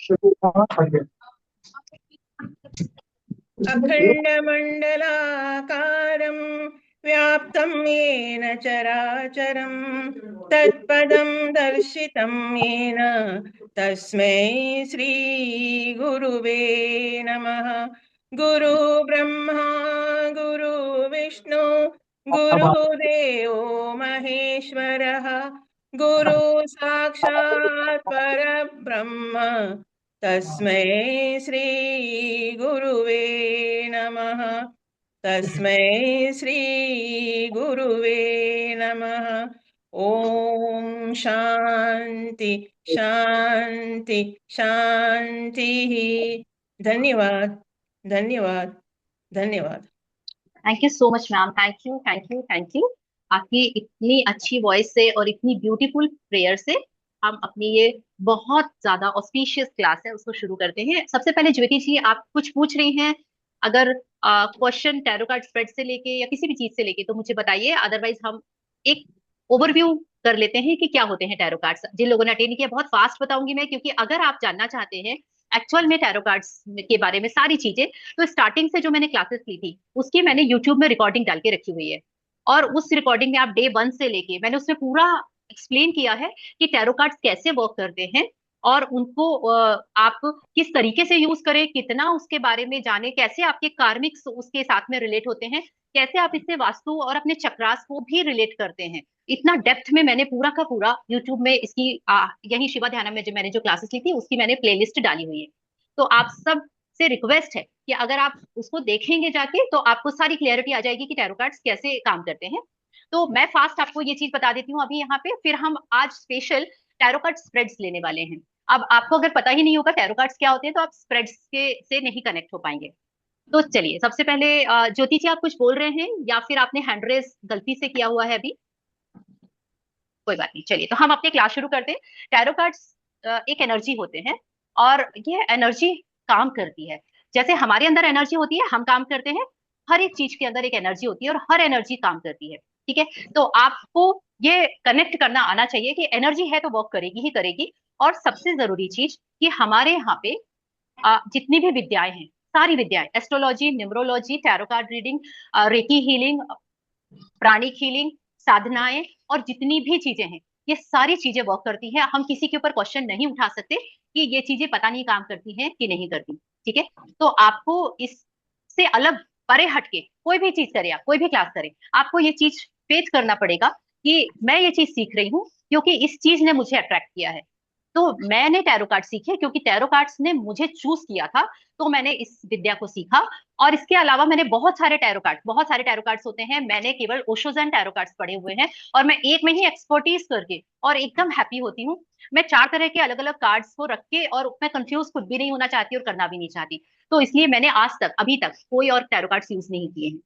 अखण्डमण्डलाकारं व्याप्तं येन चराचरं तत्पदं दर्शितं येन तस्मै श्रीगुरुवे नमः। गुरुब्रह्मा गुरुविष्णु गुरुदेवो महेश्वरः गुरु साक्षात् परब्रह्म तस्मै श्री गुरुवे नमः। तस्मै श्री गुरुवे नमः। ओम शांति शांति शांति। धन्यवाद धन्यवाद धन्यवाद। Thank you so much ma'am. Thank you thank you thank you. आपकी इतनी अच्छी वॉइस से और इतनी ब्यूटीफुल प्रेयर से हम अपनी ये बहुत ज्यादा ऑस्पिशियस क्लास है उसको शुरू करते हैं। सबसे पहले ज्योति जी, आप कुछ पूछ रही हैं, अगर क्वेश्चन टैरो कार्ड स्प्रेड से लेके या किसी भी चीज से लेके तो मुझे बताइए, अदरवाइज हम एक ओवरव्यू कर लेते हैं कि क्या होते हैं टैरो कार्ड्स। जिन लोगों ने अटेंड किया बहुत फास्ट बताऊंगी मैं, क्योंकि अगर आप जानना चाहते हैं एक्चुअल में टैरो कार्ड्स के बारे में सारी चीजें, तो स्टार्टिंग से जो मैंने क्लासेस ली थी उसकी मैंने यूट्यूब में रिकॉर्डिंग डाल के रखी हुई है। और उस रिकॉर्डिंग में आप डे 1 से लेके मैंने उसमें पूरा एक्सप्लेन किया है कि टैरो कार्ड्स कैसे वर्क करते हैं और उनको आप किस तरीके से यूज करें, कितना उसके बारे में जाने, कैसे आपके कार्मिक्स उसके साथ में रिलेट होते हैं, कैसे आप इससे वास्तु और अपने चक्रास को भी रिलेट करते हैं। इतना डेप्थ में मैंने पूरा का पूरा यूट्यूब में इसकी यही शिवा ध्यान में जो मैंने जो क्लासेस ली थी उसकी मैंने प्लेलिस्ट डाली हुई है। तो आप सब से रिक्वेस्ट है कि अगर आप उसको देखेंगे जाके तो आपको सारी क्लियरिटी आ जाएगी कि टैरो कार्ड्स कैसे काम करते हैं। तो मैं फास्ट आपको ये चीज बता देती हूँ अभी यहाँ पे, फिर हम आज स्पेशल टैरो कार्ड स्प्रेड्स लेने वाले हैं। अब आपको अगर पता ही नहीं होगा टैरो कार्ड्स क्या होते हैं तो आप स्प्रेड्स के से नहीं कनेक्ट हो पाएंगे। तो चलिए, सबसे पहले ज्योति जी आप कुछ बोल रहे हैं या फिर आपने हैंड रेज गलती से किया हुआ है अभी? कोई बात नहीं, चलिए तो हम अपनी क्लास शुरू करते हैं। टैरो कार्ड्स एक एनर्जी होते हैं और ये एनर्जी काम करती है जैसे हमारे अंदर एनर्जी होती है, हम काम करते हैं। हर एक चीज के अंदर एक एनर्जी होती है और हर एनर्जी काम करती है। ठीक है, तो आपको ये कनेक्ट करना आना चाहिए कि एनर्जी है तो वर्क करेगी ही करेगी। और सबसे जरूरी चीज कि हमारे यहाँ पे जितनी भी विद्याएं हैं, सारी विद्याएं, astrology, numerology, tarot card reading, reiki healing, pranic healing, साधनाएं और जितनी भी चीजें हैं, ये सारी चीजें वर्क करती हैं। हम किसी के ऊपर क्वेश्चन नहीं उठा सकते कि ये चीजें पता नहीं काम करती हैं कि नहीं करती। ठीक है, तो आपको इससे अलग परे हटके कोई भी चीज करें, आप कोई भी क्लास करें, आपको ये चीज फेस करना पड़ेगा कि मैं ये चीज सीख रही हूँ क्योंकि इस चीज ने मुझे अट्रैक्ट किया है। तो मैंने टैरो कार्ड सीखे क्योंकि टैरो कार्ड्स ने मुझे चूज किया था, तो मैंने इस विद्या को सीखा। और इसके अलावा मैंने बहुत सारे टैरो कार्ड्स होते हैं, मैंने केवल ओशोजन टैरो कार्ड्स पढ़े हुए हैं और मैं एक में ही एक्सपर्टीज करके और एकदम हैप्पी होती हूँ। मैं 4 तरह के अलग अलग कार्ड्स को रख के, और मैं कंफ्यूज खुद भी नहीं होना चाहती और करना भी नहीं चाहती, तो इसलिए मैंने आज तक अभी तक कोई और टैरो कार्ड्स यूज नहीं किए हैं।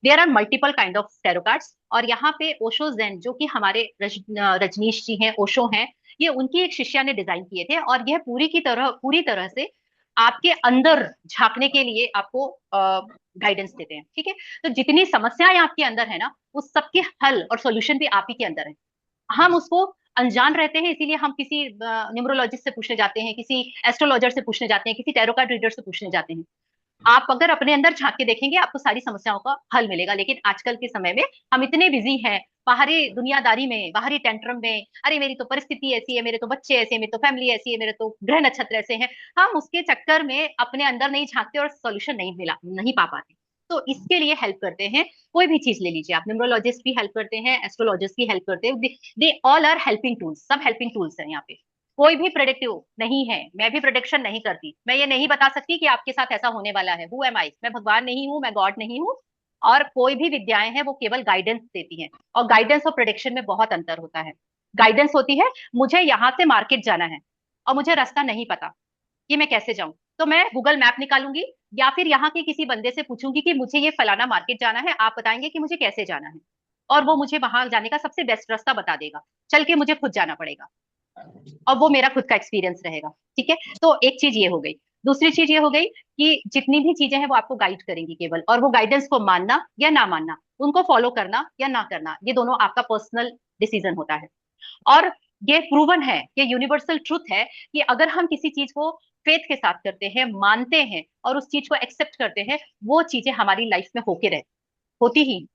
There are multiple kind of tarot cards. और यहाँ पे ओशो जैन जो कि हमारे रजनीश जी हैं, ओशो हैं, ये उनकी एक शिष्या ने डिजाइन किए थे और यह पूरी तरह से आपके अंदर झांकने के लिए आपको गाइडेंस देते हैं। ठीक है, तो जितनी समस्याएं आपके अंदर है ना, उस सबके हल और सॉल्यूशन भी आप ही के अंदर है। हम उसको अनजान रहते हैं, इसीलिए हम किसी न्यूमरोलॉजिस्ट से पूछने जाते हैं, किसी एस्ट्रोलॉजर से पूछने जाते हैं, किसी टैरो कार्ड रीडर से पूछने जाते हैं। आप अगर अपने अंदर झांक के देखेंगे आपको सारी समस्याओं का हल मिलेगा। लेकिन आजकल के समय में हम इतने बिजी हैं बाहरी दुनियादारी में, बाहरी टेंट्रम में, अरे मेरी तो परिस्थिति ऐसी है, मेरे तो बच्चे ऐसे हैं, मेरी तो फैमिली ऐसी है, मेरे तो ग्रह नक्षत्र ऐसे हैं, हम उसके चक्कर में अपने अंदर नहीं झांकते और सोल्यूशन नहीं पा पाते। तो इसके लिए हेल्प करते हैं, कोई भी चीज ले लीजिए आप, न्यूमरोलॉजिस्ट भी हेल्प करते हैं, एस्ट्रोलॉजिस्ट भी हेल्प करते हैं, they all are helping tools, सब हेल्पिंग टूल्स है यहाँ पे। कोई भी प्रेडिक्टिव नहीं है, मैं भी प्रोडिक्शन नहीं करती, मैं ये नहीं बता सकती कि आपके साथ ऐसा होने वाला है। हु एम आई, मैं भगवान नहीं हूँ, मैं गॉड नहीं हूँ। और कोई भी विद्याएं हैं वो केवल गाइडेंस देती हैं, और गाइडेंस और प्रोडिक्शन में बहुत अंतर होता है। गाइडेंस होती है मुझे यहाँ से मार्केट जाना है और मुझे रास्ता नहीं पता कि मैं कैसे जाऊं, तो मैं गूगल मैप निकालूंगी या फिर यहाँ के किसी बंदे से पूछूंगी कि मुझे ये फलाना मार्केट जाना है, आप बताएंगे कि मुझे कैसे जाना है, और वो मुझे वहां जाने का सबसे बेस्ट रास्ता बता देगा। चल के मुझे खुद जाना पड़ेगा और वो मेरा खुद का एक्सपीरियंस रहेगा। ठीक है, तो एक चीज ये हो गई। दूसरी चीज ये हो गई कि जितनी भी चीजें हैं वो आपको गाइड करेंगी केवल, और वो गाइडेंस को मानना या ना मानना, उनको फॉलो करना या ना करना, ये दोनों आपका पर्सनल डिसीजन होता है। और ये प्रूवन है, ये यूनिवर्सल ट्रुथ है कि अगर हम किसी चीज को फेथ के साथ करते हैं, मानते हैं और उस चीज को एक्सेप्ट करते हैं, वो चीजें हमारी लाइफ में होके रह होती ही।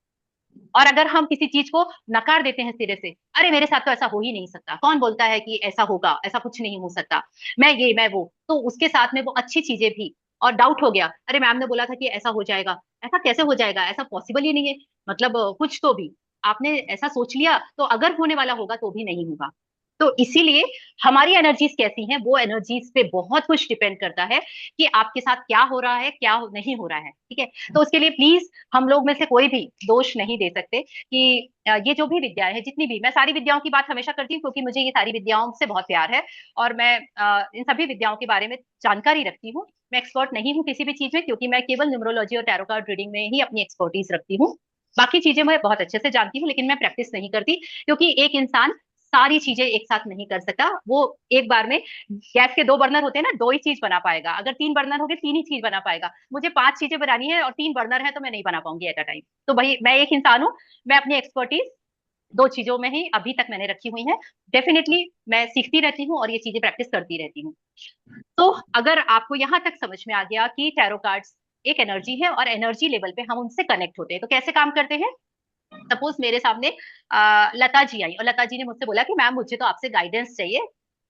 और अगर हम किसी चीज को नकार देते हैं सिरे से, अरे मेरे साथ तो ऐसा हो ही नहीं सकता, कौन बोलता है कि ऐसा होगा, ऐसा कुछ नहीं हो सकता, मैं ये मैं वो, तो उसके साथ में वो अच्छी चीजें भी, और डाउट हो गया, अरे मैम ने बोला था कि ऐसा हो जाएगा, ऐसा कैसे हो जाएगा, ऐसा पॉसिबल ही नहीं है, मतलब कुछ तो भी आपने ऐसा सोच लिया, तो अगर होने वाला होगा तो भी नहीं होगा। तो इसीलिए हमारी एनर्जीज कैसी हैं, वो एनर्जीज पे बहुत कुछ डिपेंड करता है कि आपके साथ क्या हो रहा है, क्या नहीं हो रहा है, ठीक है। तो उसके लिए प्लीज हम लोग में से कोई भी दोष नहीं दे सकते कि ये जो भी विद्या है, जितनी भी, मैं सारी विद्याओं की बात हमेशा करती हूँ क्योंकि मुझे ये सारी विद्याओं से बहुत प्यार है, और मैं इन सभी विद्याओं के बारे में जानकारी रखती हूँ। मैं एक्सपर्ट नहीं हूँ किसी भी चीज में, क्योंकि मैं केवल न्यूमरोलॉजी और टैरो कार्ड रीडिंग में ही अपनी एक्सपर्टीज रखती हूँ। बाकी चीजें मैं बहुत अच्छे से जानती हूँ, लेकिन मैं प्रैक्टिस नहीं करती, क्योंकि एक इंसान सारी चीजें एक साथ नहीं कर सकता। वो एक बार में, गैस के दो बर्नर होते हैं ना, दो ही चीज बना पाएगा, अगर तीन बर्नर हो गए तीन ही चीज बना पाएगा। मुझे पांच चीजें बनानी है और तीन बर्नर है, तो मैं नहीं बना पाऊंगी एट अ टाइम। तो भाई मैं एक इंसान हूँ, मैं अपनी एक्सपर्टीज दो चीजों में ही अभी तक मैंने रखी हुई है। डेफिनेटली मैं सीखती रहती हूँ और ये चीजें प्रैक्टिस करती रहती हूँ। तो अगर आपको यहाँ तक समझ में आ गया कि टैरो कार्ड्स एक एनर्जी है और एनर्जी लेवल पे हम उनसे कनेक्ट होते हैं, तो कैसे काम करते हैं। सपोज मेरे सामने लता जी आई और लता जी ने मुझसे बोला कि मैम मुझे तो आपसे गाइडेंस चाहिए,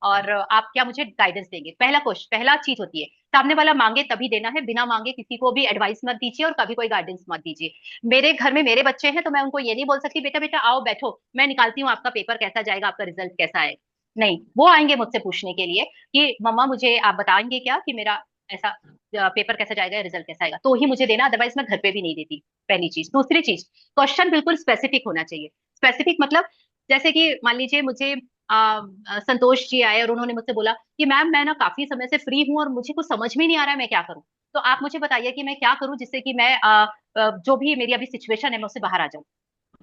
और आप क्या मुझे गाइडेंस देंगे। पहला क्वेश्चन, पहला चीज होती है, सामने वाला मांगे तभी देना है, बिना मांगे किसी को भी एडवाइस मत दीजिए और कभी कोई गाइडेंस मत दीजिए। मेरे घर में मेरे बच्चे हैं तो मैं उनको ये नहीं बोल सकती बेटा बेटा आओ बैठो मैं निकालती हूँ आपका पेपर कैसा जाएगा, आपका रिजल्ट कैसा है। नहीं, वो आएंगे मुझसे पूछने के लिए कि मम्मा मुझे आप बताएंगे क्या कि मेरा ऐसा पेपर कैसा जाएगा, रिजल्ट कैसा आएगा, तो ही मुझे देना, अदरवाइज मैं घर पे भी नहीं देती। पहली चीज। दूसरी चीज, क्वेश्चन बिल्कुल स्पेसिफिक होना चाहिए। स्पेसिफिक मतलब, जैसे कि मान लीजिए मुझे संतोष जी आए और उन्होंने मुझसे बोला कि मैम मैं ना काफी समय से फ्री हूँ और मुझे कुछ समझ में नहीं आ रहा है मैं क्या करूँ। तो आप मुझे बताइए कि मैं क्या करूँ जिससे कि मैं जो भी मेरी अभी सिचुएशन है मैं उससे बाहर आ जाऊँ।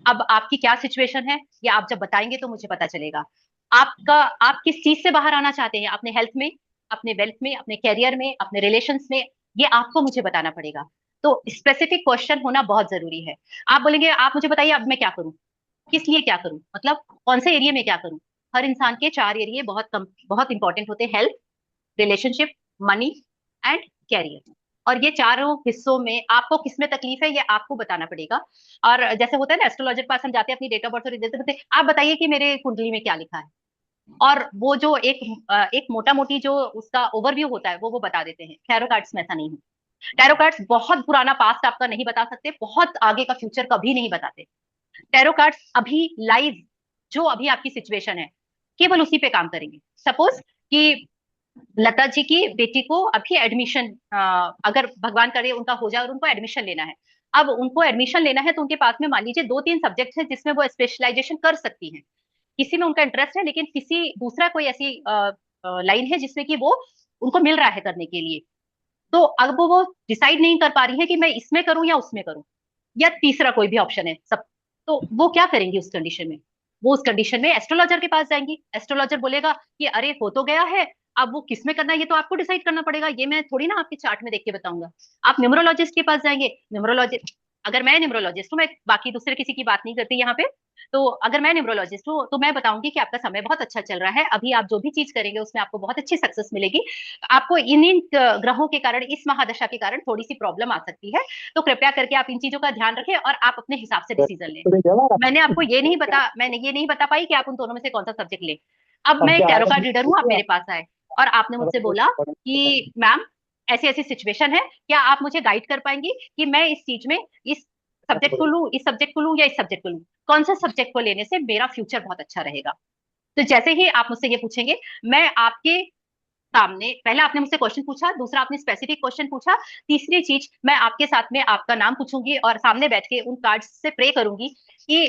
अब आपकी क्या सिचुएशन है ये आप जब बताएंगे तो मुझे पता चलेगा। आपका, आप किस चीज से बाहर आना चाहते हैं, अपने हेल्थ में, अपने वेल्थ में, अपने कैरियर में, अपने रिलेशंस में, ये आपको मुझे बताना पड़ेगा। तो स्पेसिफिक क्वेश्चन होना बहुत जरूरी है। आप बोलेंगे आप मुझे बताइए अब मैं क्या करूं, किस लिए क्या करूं, मतलब कौन से एरिया में क्या करूं। हर इंसान के चार एरिया बहुत कम बहुत इंपॉर्टेंट होते हैं, health, relationship, money and career. और ये चारों हिस्सों में आपको किसमें तकलीफ है ये आपको बताना पड़ेगा। और जैसे होता है ना, एस्ट्रोलॉजर के पास हम जाते हैं अपनी डेट ऑफ बर्थ और देते हैं, आप बताइए कि मेरे कुंडली में क्या लिखा है। और वो जो एक मोटा मोटी जो उसका ओवरव्यू होता है वो बता देते हैं। टैरो कार्ड्स में ऐसा नहीं है। टैरो कार्ड्स बहुत पुराना पास्ट आपका नहीं बता सकते, बहुत आगे का फ्यूचर कभी नहीं बताते। टैरो कार्ड्स अभी लाइव, जो अभी आपकी सिचुएशन है, केवल उसी पे काम करेंगे। सपोज कि लता जी की बेटी को अभी एडमिशन, अगर भगवान करे उनका हो जाए और उनको एडमिशन लेना है। अब उनको एडमिशन लेना है तो उनके पास में मान लीजिए दो तीन सब्जेक्ट है जिसमें वो स्पेशलाइजेशन कर सकती हैं। किसी में उनका इंटरेस्ट है, लेकिन किसी दूसरा कोई ऐसी लाइन है जिसमें कि वो उनको मिल रहा है करने के लिए। तो अब वो डिसाइड नहीं कर पा रही है कि मैं इसमें करूं या उसमें करूं, या तीसरा कोई भी ऑप्शन है सब। तो वो क्या करेंगी उस कंडीशन में, वो उस कंडीशन में एस्ट्रोलॉजर के पास जाएंगी। एस्ट्रोलॉजर बोलेगा कि अरे हो तो गया है, अब वो किस में करना है ये तो आपको डिसाइड करना पड़ेगा, ये मैं थोड़ी ना आपके चार्ट में देख के बताऊंगा। आप न्यूमरोलॉजिस्ट के पास जाएंगे। न्यूमरोलॉजिस्ट, अगर मैं न्यूमरोलॉजिस्ट हूँ, मैं बाकी दूसरे किसी की बात नहीं करती यहाँ पे, तो अगर मैं न्यूमरोलॉजिस्ट हूँ तो मैं बताऊंगी कि आपका समय बहुत अच्छा चल रहा है, अभी आप जो भी चीज करेंगे उसमें आपको बहुत अच्छी सक्सेस मिलेगी। आपको इन इन ग्रहों के कारण, इस महादशा के कारण थोड़ी सी प्रॉब्लम आ सकती है, तो कृपया करके आप इन चीजों का ध्यान रखें और आप अपने हिसाब से डिसीजन लें। मैंने ये नहीं बता पाई कि आप उन दोनों में से कौन सा सब्जेक्ट लें। अब मैं एक टैरो कार्ड रीडर हूँ, आप मेरे पास आए और आपने मुझसे बोला कि मैम ऐसी ऐसी सिचुएशन है, क्या आप मुझे गाइड कर पाएंगी कि मैं इस चीज में इस सब्जेक्ट को लूं, इस सब्जेक्ट को लूं या इस सब्जेक्ट को लूं, कौन सा सब्जेक्ट को लेने से मेरा फ्यूचर बहुत अच्छा रहेगा। तो जैसे ही आप मुझसे ये पूछेंगे, मैं आपके सामने, पहला आपने मुझसे क्वेश्चन पूछा, दूसरा आपने स्पेसिफिक क्वेश्चन पूछा, तीसरी चीज मैं आपके साथ में आपका नाम पूछूंगी और सामने बैठ के उन कार्ड्स से प्रे करूंगी कि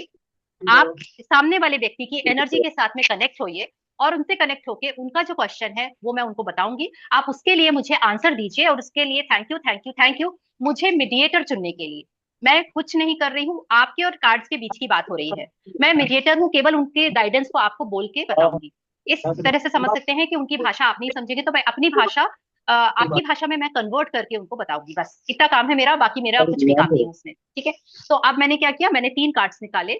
आप सामने वाले व्यक्ति की एनर्जी के साथ में कनेक्ट होइए और उनसे कनेक्ट होके उनका जो क्वेश्चन है वो मैं उनको बताऊंगी। आप उसके लिए मुझे आंसर दीजिए और उसके लिए thank you thank you thank you. मुझे मीडिएटर चुनने के लिए, मैं कुछ नहीं कर रही हूँ, आपके और कार्ड्स के बीच की बात हो रही है। मैं मीडिएटर हूँ, केवल उनके गाइडेंस को आपको बोल के बताऊंगी। इस तरह से समझ सकते हैं कि उनकी भाषा आप नहीं समझेंगे तो मैं अपनी भाषा आपकी भाषा में मैं कन्वर्ट करके उनको बताऊंगी। बस इतना काम है मेरा, बाकी मेरा कुछ भी काम नहीं है उसमें, ठीक है। तो अब मैंने क्या किया, मैंने तीन कार्ड्स निकाले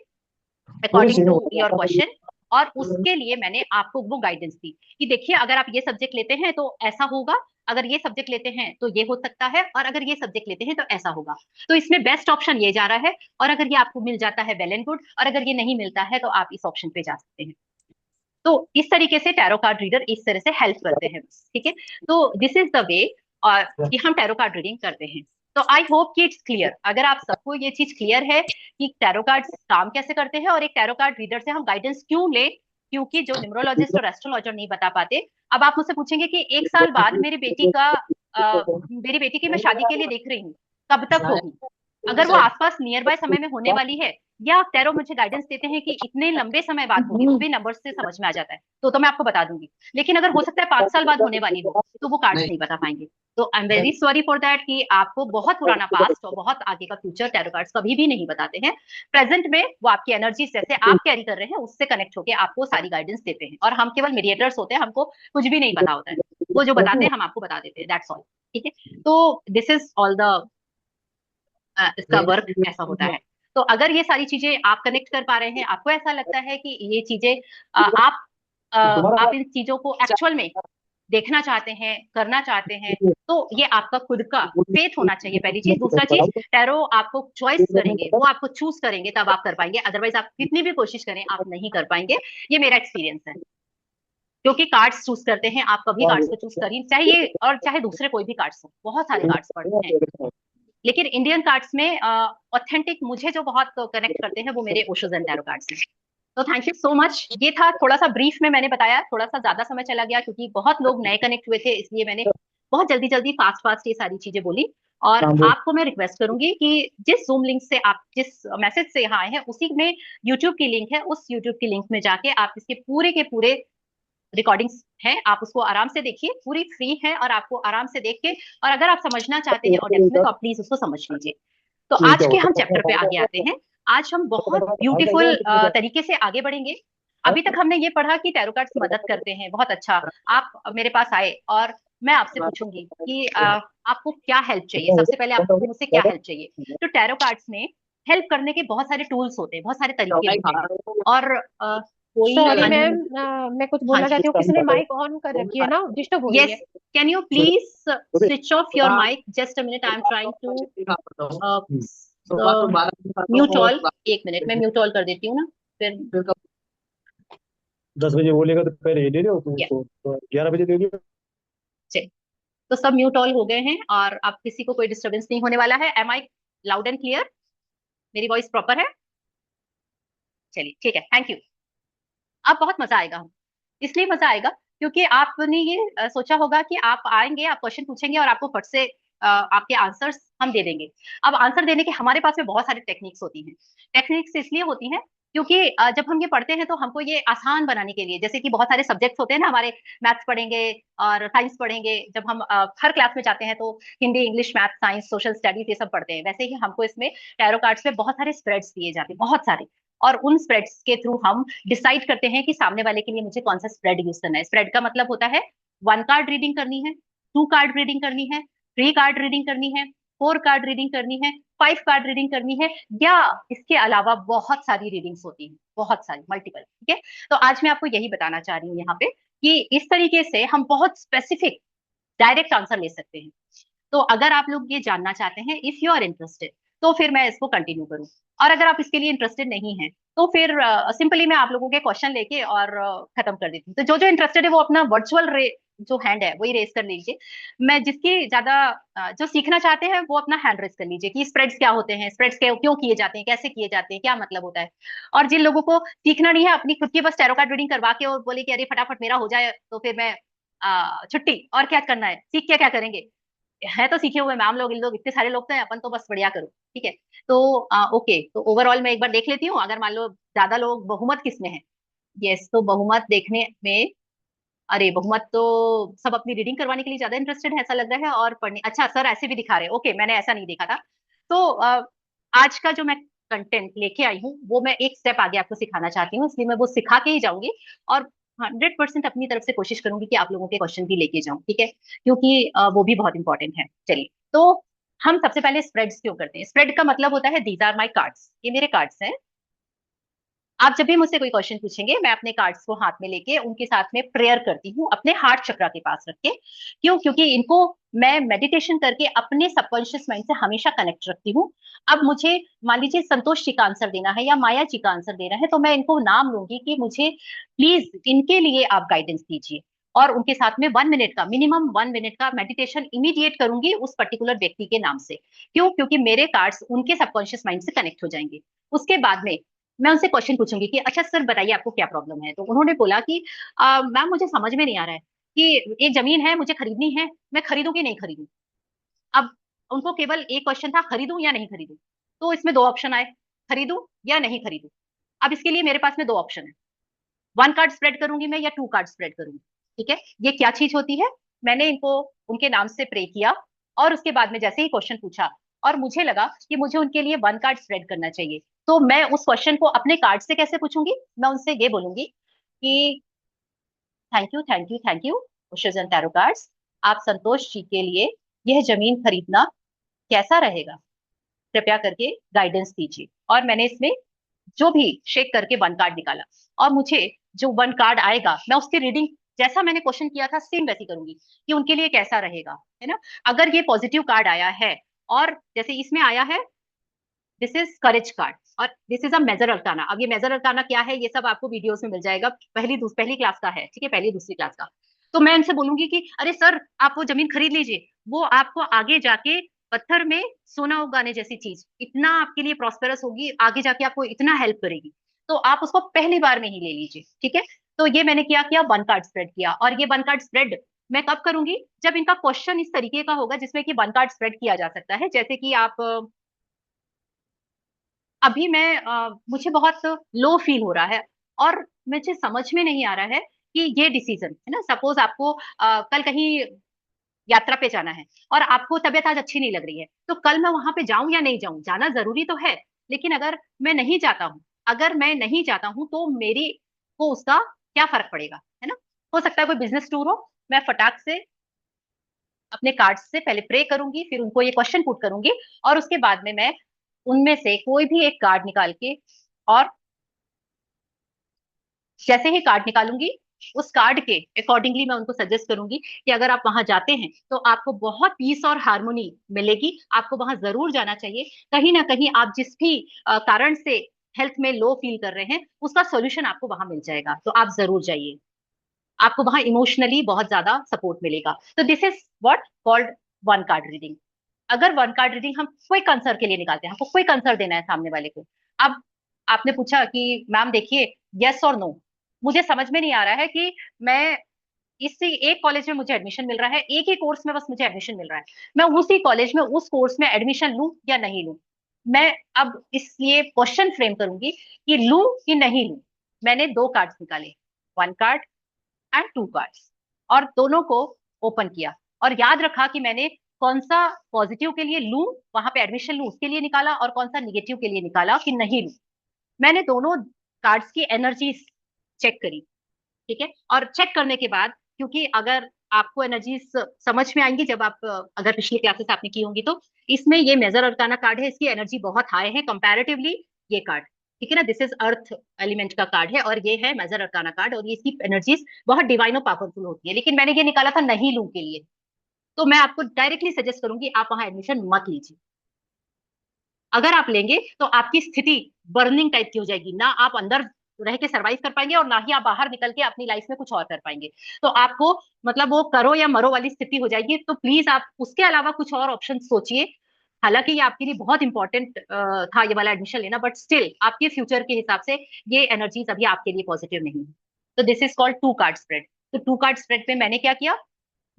अकॉर्डिंग टू योर क्वेश्चन। और उसके लिए मैंने आपको वो गाइडेंस दी कि देखिए अगर आप ये सब्जेक्ट लेते हैं तो ऐसा होगा, अगर ये सब्जेक्ट लेते हैं तो ये हो सकता है, और अगर ये सब्जेक्ट लेते हैं तो ऐसा होगा। तो इसमें बेस्ट ऑप्शन ये जा रहा है, और अगर ये आपको मिल जाता है वेल एंड गुड, और अगर ये नहीं मिलता है तो आप इस ऑप्शन पे जा सकते हैं। तो इस तरीके से टैरो कार्ड रीडर इस तरह से हेल्प करते हैं, ठीक है। तो दिस इज द वे और कि हम टैरो कार्ड रीडिंग करते हैं। तो आई होप कि इट्स क्लियर, अगर आप सबको ये चीज क्लियर है कि टैरो कार्ड काम कैसे करते हैं और एक टैरो कार्ड रीडर से हम गाइडेंस क्यों ले, क्योंकि जो न्यूमरोलॉजिस्ट और एस्ट्रोलॉजर नहीं बता पाते। अब आप मुझसे पूछेंगे कि 1 साल बाद मेरी बेटी की मैं शादी के लिए देख रही हूँ, कब तक होगी, अगर वो आसपास नियर बाय समय में होने वाली है, या टैरो मुझे गाइडेंस देते हैं कि इतने लंबे समय बाद होगी, वो भी नंबर्स से समझ में आ जाता है, तो मैं आपको बता दूंगी। लेकिन अगर हो सकता है 5 साल बाद होने वाली हो, तो वो कार्ड्स नहीं बता पाएंगे। तो I am very sorry for that कि आपको बहुत पुराना पास्ट और बहुत आगे का फ्यूचर टैरो कार्ड्स कभी भी नहीं बताते हैं। प्रेजेंट में वो आपकी एनर्जी जैसे आप कैरी कर रहे हैं उससे कनेक्ट होकर आपको सारी गाइडेंस देते हैं, और हम केवल मीडिएटर्स होते हैं, हमको कुछ भी नहीं पता होता है, वो जो बताते हैं हम आपको बता देते हैं, दैट्स ऑल। ठीक है। तो दिस इज ऑल द इसका वर्क ऐसा होता है। तो अगर ये सारी चीजें आप कनेक्ट कर पा रहे हैं, आपको ऐसा लगता है कि ये चीजें आप इन चीजों को एक्चुअल में देखना चाहते हैं, करना चाहते हैं, तो ये आपका खुद का फेथ होना चाहिए, पहली चीज। दूसरा चीज, टैरो आपको चॉइस करेंगे, वो आपको चूज करेंगे, तब आप कर पाएंगे, अदरवाइज आप कितनी भी कोशिश करें आप नहीं कर पाएंगे। ये मेरा एक्सपीरियंस है, क्योंकि कार्ड्स चूज करते हैं, आप कभी कार्ड्स को चूज करिए, चाहे ये और चाहे दूसरे कोई भी कार्ड्स हो, बहुत सारे कार्ड्स पढ़ते हैं, लेकिन इंडियन कार्ड्स में ऑथेंटिक मुझे जो बहुत कनेक्ट करते हैं वो मेरे ओशोज एंड टैरो कार्ड्स हैं। तो थैंक यू सो मच। ये था थोड़ा सा ब्रीफ में मैंने बताया, थोड़ा सा ज्यादा समय चला गया क्योंकि बहुत लोग नए कनेक्ट हुए थे, इसलिए मैंने बहुत जल्दी जल्दी फास्ट फास्ट ये सारी चीजें बोली। और आपको मैं रिक्वेस्ट करूंगी कि जिस जूम लिंक से आप जिस मैसेज से यहाँ आए हैं उसी में यूट्यूब की लिंक है, उस यूट्यूब की लिंक में जाके आप इसके पूरे के पूरे रिकॉर्डिंग्स हैं, आप उसको आराम से देखिए, पूरी फ्री है, और आपको आराम से देख के, और अगर आप समझना चाहते हैं और डेप्थ में, तो आप प्लीज उसको समझ लीजिए। तो आज के हम चैप्टर पे आगे आते हैं। आज हम बहुत ब्यूटीफुल तरीके से आगे बढ़ेंगे। अभी तक हमने ये पढ़ा कि टैरो कार्ड्स मदद करते हैं, बहुत अच्छा। आप मेरे पास आए और मैं आपसे पूछूंगी कि आपको क्या हेल्प चाहिए, सबसे पहले आपको मुझसे क्या हेल्प चाहिए। तो टैरो कार्ड्स में हेल्प करने के बहुत सारे टूल्स होते हैं, बहुत सारे तरीके होते हैं, और कोई सॉरी मैम, मैं कुछ हाँ बोलना जी, चाहती हूँ, किसी ने माइक ऑन कर रखी है ना, डिस्टर्ब हो रही यस, है। Can you please switch off your mic, just a minute, I am trying to mute all. 1 minute, मैं म्यूट ऑल कर देती हूँ ना, फिर 10 बजे बोलेगा तो पहले ये दे दो yes, तो 11 बजे दे दियो। चलिए। तो सब म्यूट ऑल हो गए हैं और अब किसी को कोई डिस्टरबेंस नहीं होने वाला है। Am I loud and clear? मेरी वॉइस प्रॉपर है? चलिए ठीक है, थैंक यू। अब बहुत मजा आएगा, हम इसलिए मजा आएगा क्योंकि आपने ये सोचा होगा कि आप आएंगे, आप क्वेश्चन पूछेंगे और आपको फट से आपके आंसर्स हम दे देंगे। अब आंसर देने के हमारे पास में बहुत सारी टेक्निक्स होती हैं। टेक्निक्स इसलिए होती हैं क्योंकि जब हम ये पढ़ते हैं तो हमको ये आसान बनाने के लिए, जैसे कि बहुत सारे सब्जेक्ट्स होते हैं ना हमारे, मैथ्स पढ़ेंगे और साइंस पढ़ेंगे, जब हम हर क्लास में जाते हैं तो Hindi, English, math, science, social studies ये सब पढ़ते हैं, वैसे ही हमको इसमें टैरो कार्ड्स में बहुत सारे स्प्रेड्स दिए जाते हैं, बहुत सारे। और उन स्प्रेड्स के थ्रू हम डिसाइड करते हैं कि सामने वाले के लिए मुझे कौन सा स्प्रेड यूज करना है। स्प्रेड का मतलब होता है 1 कार्ड रीडिंग करनी है, 2 कार्ड रीडिंग करनी है, 3 कार्ड रीडिंग करनी है, 4 कार्ड रीडिंग करनी है, 5 कार्ड रीडिंग करनी है, या इसके अलावा बहुत सारी रीडिंग्स होती हैं, बहुत सारी, मल्टीपल। ठीक है। तो आज मैं आपको यही बताना चाह रही हूँ यहाँ पे कि इस तरीके से हम बहुत स्पेसिफिक डायरेक्ट आंसर ले सकते हैं। तो अगर आप लोग ये जानना चाहते हैं, इफ यू आर इंटरेस्टेड, तो फिर मैं इसको कंटिन्यू करूं, और अगर आप इसके लिए इंटरेस्टेड नहीं है तो फिर सिंपली मैं आप लोगों के क्वेश्चन लेके और खत्म कर देती हूँ। तो जो जो इंटरेस्टेड है वो अपना वर्चुअल जो हैंड है वही रेस कर लीजिए। मैं जिसकी ज्यादा जो सीखना चाहते हैं वो अपना हैंड रेस कर लीजिए कि स्प्रेड्स क्या होते हैं, स्प्रेड्स क्यों किए जाते हैं, कैसे किए जाते हैं, क्या मतलब होता है। और जिन लोगों को सीखना नहीं है, अपनी खुद की बस टैरो कार्ड रीडिंग करवा के और बोले कि अरे फटाफट मेरा हो जाए, तो फिर मैं छुट्टी, और क्या करना है, सीख के क्या करेंगे, है तो सीखे हुए मैम लोग, इन लोग इतने सारे लोग तो हैं, अपन तो बस बढ़िया करो। ठीक है। तो ओके, तो ओवरऑल मैं एक बार देख लेती हूँ, अगर मान लो ज्यादा लोग, बहुमत किसमें है। यस, तो बहुमत देखने में, अरे बहुमत तो सब अपनी रीडिंग करवाने के लिए ज्यादा इंटरेस्टेड है ऐसा लग रहा है, और पढ़ने, अच्छा सर ऐसे भी दिखा रहे हैं, ओके, मैंने ऐसा नहीं देखा था। तो आज का जो मैं कंटेंट लेके आई हूँ वो मैं एक स्टेप आगे आपको सिखाना चाहती हूँ, इसलिए मैं वो सिखा के ही जाऊंगी, और 100% अपनी तरफ से कोशिश करूंगी कि आप लोगों के क्वेश्चन भी लेके जाऊं, ठीक है, क्योंकि वो भी बहुत इंपॉर्टेंट है। चलिए, तो हम सबसे पहले स्प्रेड्स क्यों करते हैं। स्प्रेड का मतलब होता है दीज आर माई कार्ड्स, ये मेरे कार्ड्स हैं, आप जब भी मुझसे कोई क्वेश्चन पूछेंगे, मैं अपने कार्ड्स को हाथ में लेके उनके साथ में प्रेयर करती हूँ अपने हार्ट चक्रा के पास रख के। क्यों? क्योंकि इनको मैं मेडिटेशन करके अपने सबकॉन्शियस माइंड से हमेशा कनेक्ट रखती हूँ। अब मुझे मान लीजिए संतोष जी का आंसर देना है या माया जी का आंसर देना है, तो मैं इनको नाम लूंगी कि मुझे प्लीज इनके लिए आप गाइडेंस दीजिए, और उनके साथ में 1 मिनट का, मिनिमम 1 मिनट का मेडिटेशन इमीडिएट करूंगी उस पर्टिकुलर व्यक्ति के नाम से। क्यों? क्योंकि मेरे कार्ड्स उनके सबकॉन्शियस माइंड से कनेक्ट हो जाएंगे। उसके बाद में मैं उनसे क्वेश्चन पूछूंगी कि अच्छा सर बताइए आपको क्या प्रॉब्लम है। तो उन्होंने बोला कि मैम मुझे समझ में नहीं आ रहा है कि एक जमीन है मुझे खरीदनी है, मैं खरीदूं कि नहीं खरीदूं। अब उनको केवल एक क्वेश्चन था, खरीदूं या नहीं खरीदूं। तो इसमें दो ऑप्शन आए, खरीदूं या नहीं खरीदूं। अब इसके लिए मेरे पास में दो ऑप्शन है, 1 कार्ड स्प्रेड करूंगी मैं या 2 कार्ड स्प्रेड करूंगी। ठीक है, ये क्या चीज होती है। मैंने इनको उनके नाम से प्रे किया, और उसके बाद में जैसे ही क्वेश्चन पूछा और मुझे लगा कि मुझे उनके लिए 1 कार्ड स्प्रेड करना चाहिए, तो मैं उस क्वेश्चन को अपने कार्ड से कैसे पूछूंगी। मैं उनसे ये बोलूंगी कि thank you thank you thank you wishes and tarot cards, आप संतोष जी के लिए यह जमीन खरीदना कैसा रहेगा, कृपया करके गाइडेंस दीजिए। और मैंने इसमें जो भी शेक करके 1 कार्ड निकाला, और मुझे जो 1 कार्ड आएगा मैं उसकी रीडिंग जैसा मैंने क्वेश्चन किया था सेम वैसी करूंगी कि उनके लिए कैसा रहेगा, है ना। अगर ये पॉजिटिव कार्ड आया है, और जैसे इसमें आया है दिस इज करेज कार्ड और दिस इज अ मेजर अल्टाना। अब ये मेजर अल्टाना क्या है ये सब आपको वीडियोस में मिल जाएगा, पहली क्लास का है, ठीक है, पहली दूसरी क्लास का। तो मैं उनसे बोलूंगी कि अरे सर आप वो जमीन खरीद लीजिए, वो आपको आगे जाके पत्थर में सोना उगाने जैसी चीज, इतना आपके लिए प्रॉस्पेरस होगी, आगे जाके आपको इतना हेल्प करेगी, तो आप उसको पहली बार में ही ले लीजिए। ठीक है, तो ये मैंने क्या किया, 1 कार्ड स्प्रेड किया। और ये 1 कार्ड स्प्रेड मैं कब करूंगी, जब इनका क्वेश्चन इस तरीके का होगा जिसमें कि 1 कार्ड स्प्रेड किया जा सकता है। जैसे कि आप अभी मैं मुझे बहुत लो फील हो रहा है, और मुझे समझ में नहीं आ रहा है कि ये डिसीजन है ना, सपोज आपको कल कहीं यात्रा पे जाना है और आपको तबीयत आज अच्छी नहीं लग रही है, तो कल मैं वहां पे जाऊं या नहीं जाऊं, जाना जरूरी तो है। लेकिन अगर मैं नहीं जाता हूं तो मेरी को उसका क्या फर्क पड़ेगा, है ना। हो सकता है कोई बिजनेस टूर हो, मैं फटाक से अपने कार्ड से पहले प्रे करूंगी, फिर उनको ये क्वेश्चन पुट करूंगी, और उसके बाद में मैं उनमें से कोई भी एक कार्ड निकाल के, और जैसे ही कार्ड निकालूंगी उस कार्ड के अकॉर्डिंगली मैं उनको सजेस्ट करूंगी कि अगर आप वहां जाते हैं तो आपको बहुत पीस और हार्मोनी मिलेगी, आपको वहां जरूर जाना चाहिए। कहीं ना कहीं आप जिस भी कारण से हेल्थ में लो फील कर रहे हैं उसका सॉल्यूशन आपको वहां मिल जाएगा, तो आप जरूर जाइए, आपको वहां इमोशनली बहुत ज्यादा सपोर्ट मिलेगा। तो this is what called 1 card reading. अगर 1 कार्ड रीडिंग हम क्विक आंसर के लिए निकालते हैं, हमको क्विक आंसर देना है सामने वाले को। अब आपने पूछा कि मैम देखिए यस और नो, मुझे समझ में नहीं आ रहा है कि मैं इसी एक कॉलेज में मुझे एडमिशन मिल रहा है, एक ही कोर्स में बस मुझे एडमिशन मिल रहा है, मैं उसी कॉलेज में उस कोर्स में एडमिशन लूं या नहीं लूं। मैं अब इसलिए क्वेश्चन फ्रेम करूंगी कि लूं कि नहीं लूं। मैंने 2 कार्ड्स निकाले, 1 कार्ड एंड 2 कार्ड्स, और दोनों को ओपन किया, और याद रखा कि मैंने कौन सा पॉजिटिव के लिए लूं, वहां पे एडमिशन लूं उसके लिए निकाला, और कौन सा निगेटिव के लिए निकाला कि नहीं लूं। मैंने दोनों कार्ड्स की एनर्जी चेक करी, ठीक है। और चेक करने के बाद, क्योंकि अगर आपको एनर्जी समझ में आएंगी जब आप अगर पिछली क्लासेस आपने की होंगी, तो इसमें ये मेजर अर्थाना कार्ड है, इसकी एनर्जी बहुत हाई है कंपैरेटिवली ये कार्ड, ठीक है ना। दिस इज अर्थ एलिमेंट का कार्ड है, और ये है मेजर अर्थाना कार्ड, और ये इसकी एनर्जीज बहुत डिवाइन और पावरफुल होती है। लेकिन मैंने ये निकाला था नहीं लू के लिए, तो मैं आपको डायरेक्टली सजेस्ट करूंगी आप वहां एडमिशन मत लीजिए। अगर आप लेंगे तो आपकी स्थिति बर्निंग टाइप की हो जाएगी, ना आप अंदर रह के सरवाइव कर पाएंगे और ना ही आप बाहर निकल के अपनी लाइफ में कुछ और कर पाएंगे। तो आपको मतलब वो करो या मरो वाली स्थिति हो जाएगी। तो प्लीज आप उसके अलावा कुछ और ऑप्शन सोचिए। हालांकि ये आपके लिए बहुत इंपॉर्टेंट था ये वाला एडमिशन लेना, बट स्टिल आपके फ्यूचर के हिसाब से ये एनर्जीज अभी आपके लिए पॉजिटिव नहीं है। तो this is called 2 card spread. तो 2 कार्ड स्प्रेड पे मैंने क्या किया,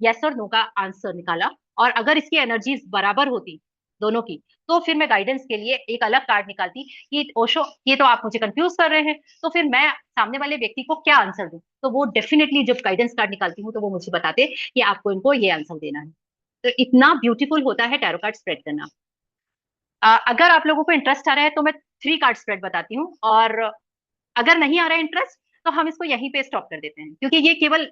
यस और नो का आंसर निकाला, और अगर इसकी एनर्जीज बराबर होती दोनों की, तो फिर मैं गाइडेंस के लिए एक अलग कार्ड निकालती कि ओशो ये तो आप मुझे कंफ्यूज कर रहे हैं, तो फिर मैं सामने वाले व्यक्ति को क्या आंसर दूं। तो वो डेफिनेटली जब गाइडेंस कार्ड निकालती हूँ तो वो मुझे बताते कि आपको इनको ये आंसर देना है। तो इतना ब्यूटीफुल होता है टैरो कार्ड स्प्रेड करना। अगर आप लोगों को इंटरेस्ट आ रहा है तो मैं 3 कार्ड स्प्रेड बताती हूँ, और अगर नहीं आ रहा है इंटरेस्ट तो हम इसको यहीं पे स्टॉप कर देते हैं, क्योंकि ये केवल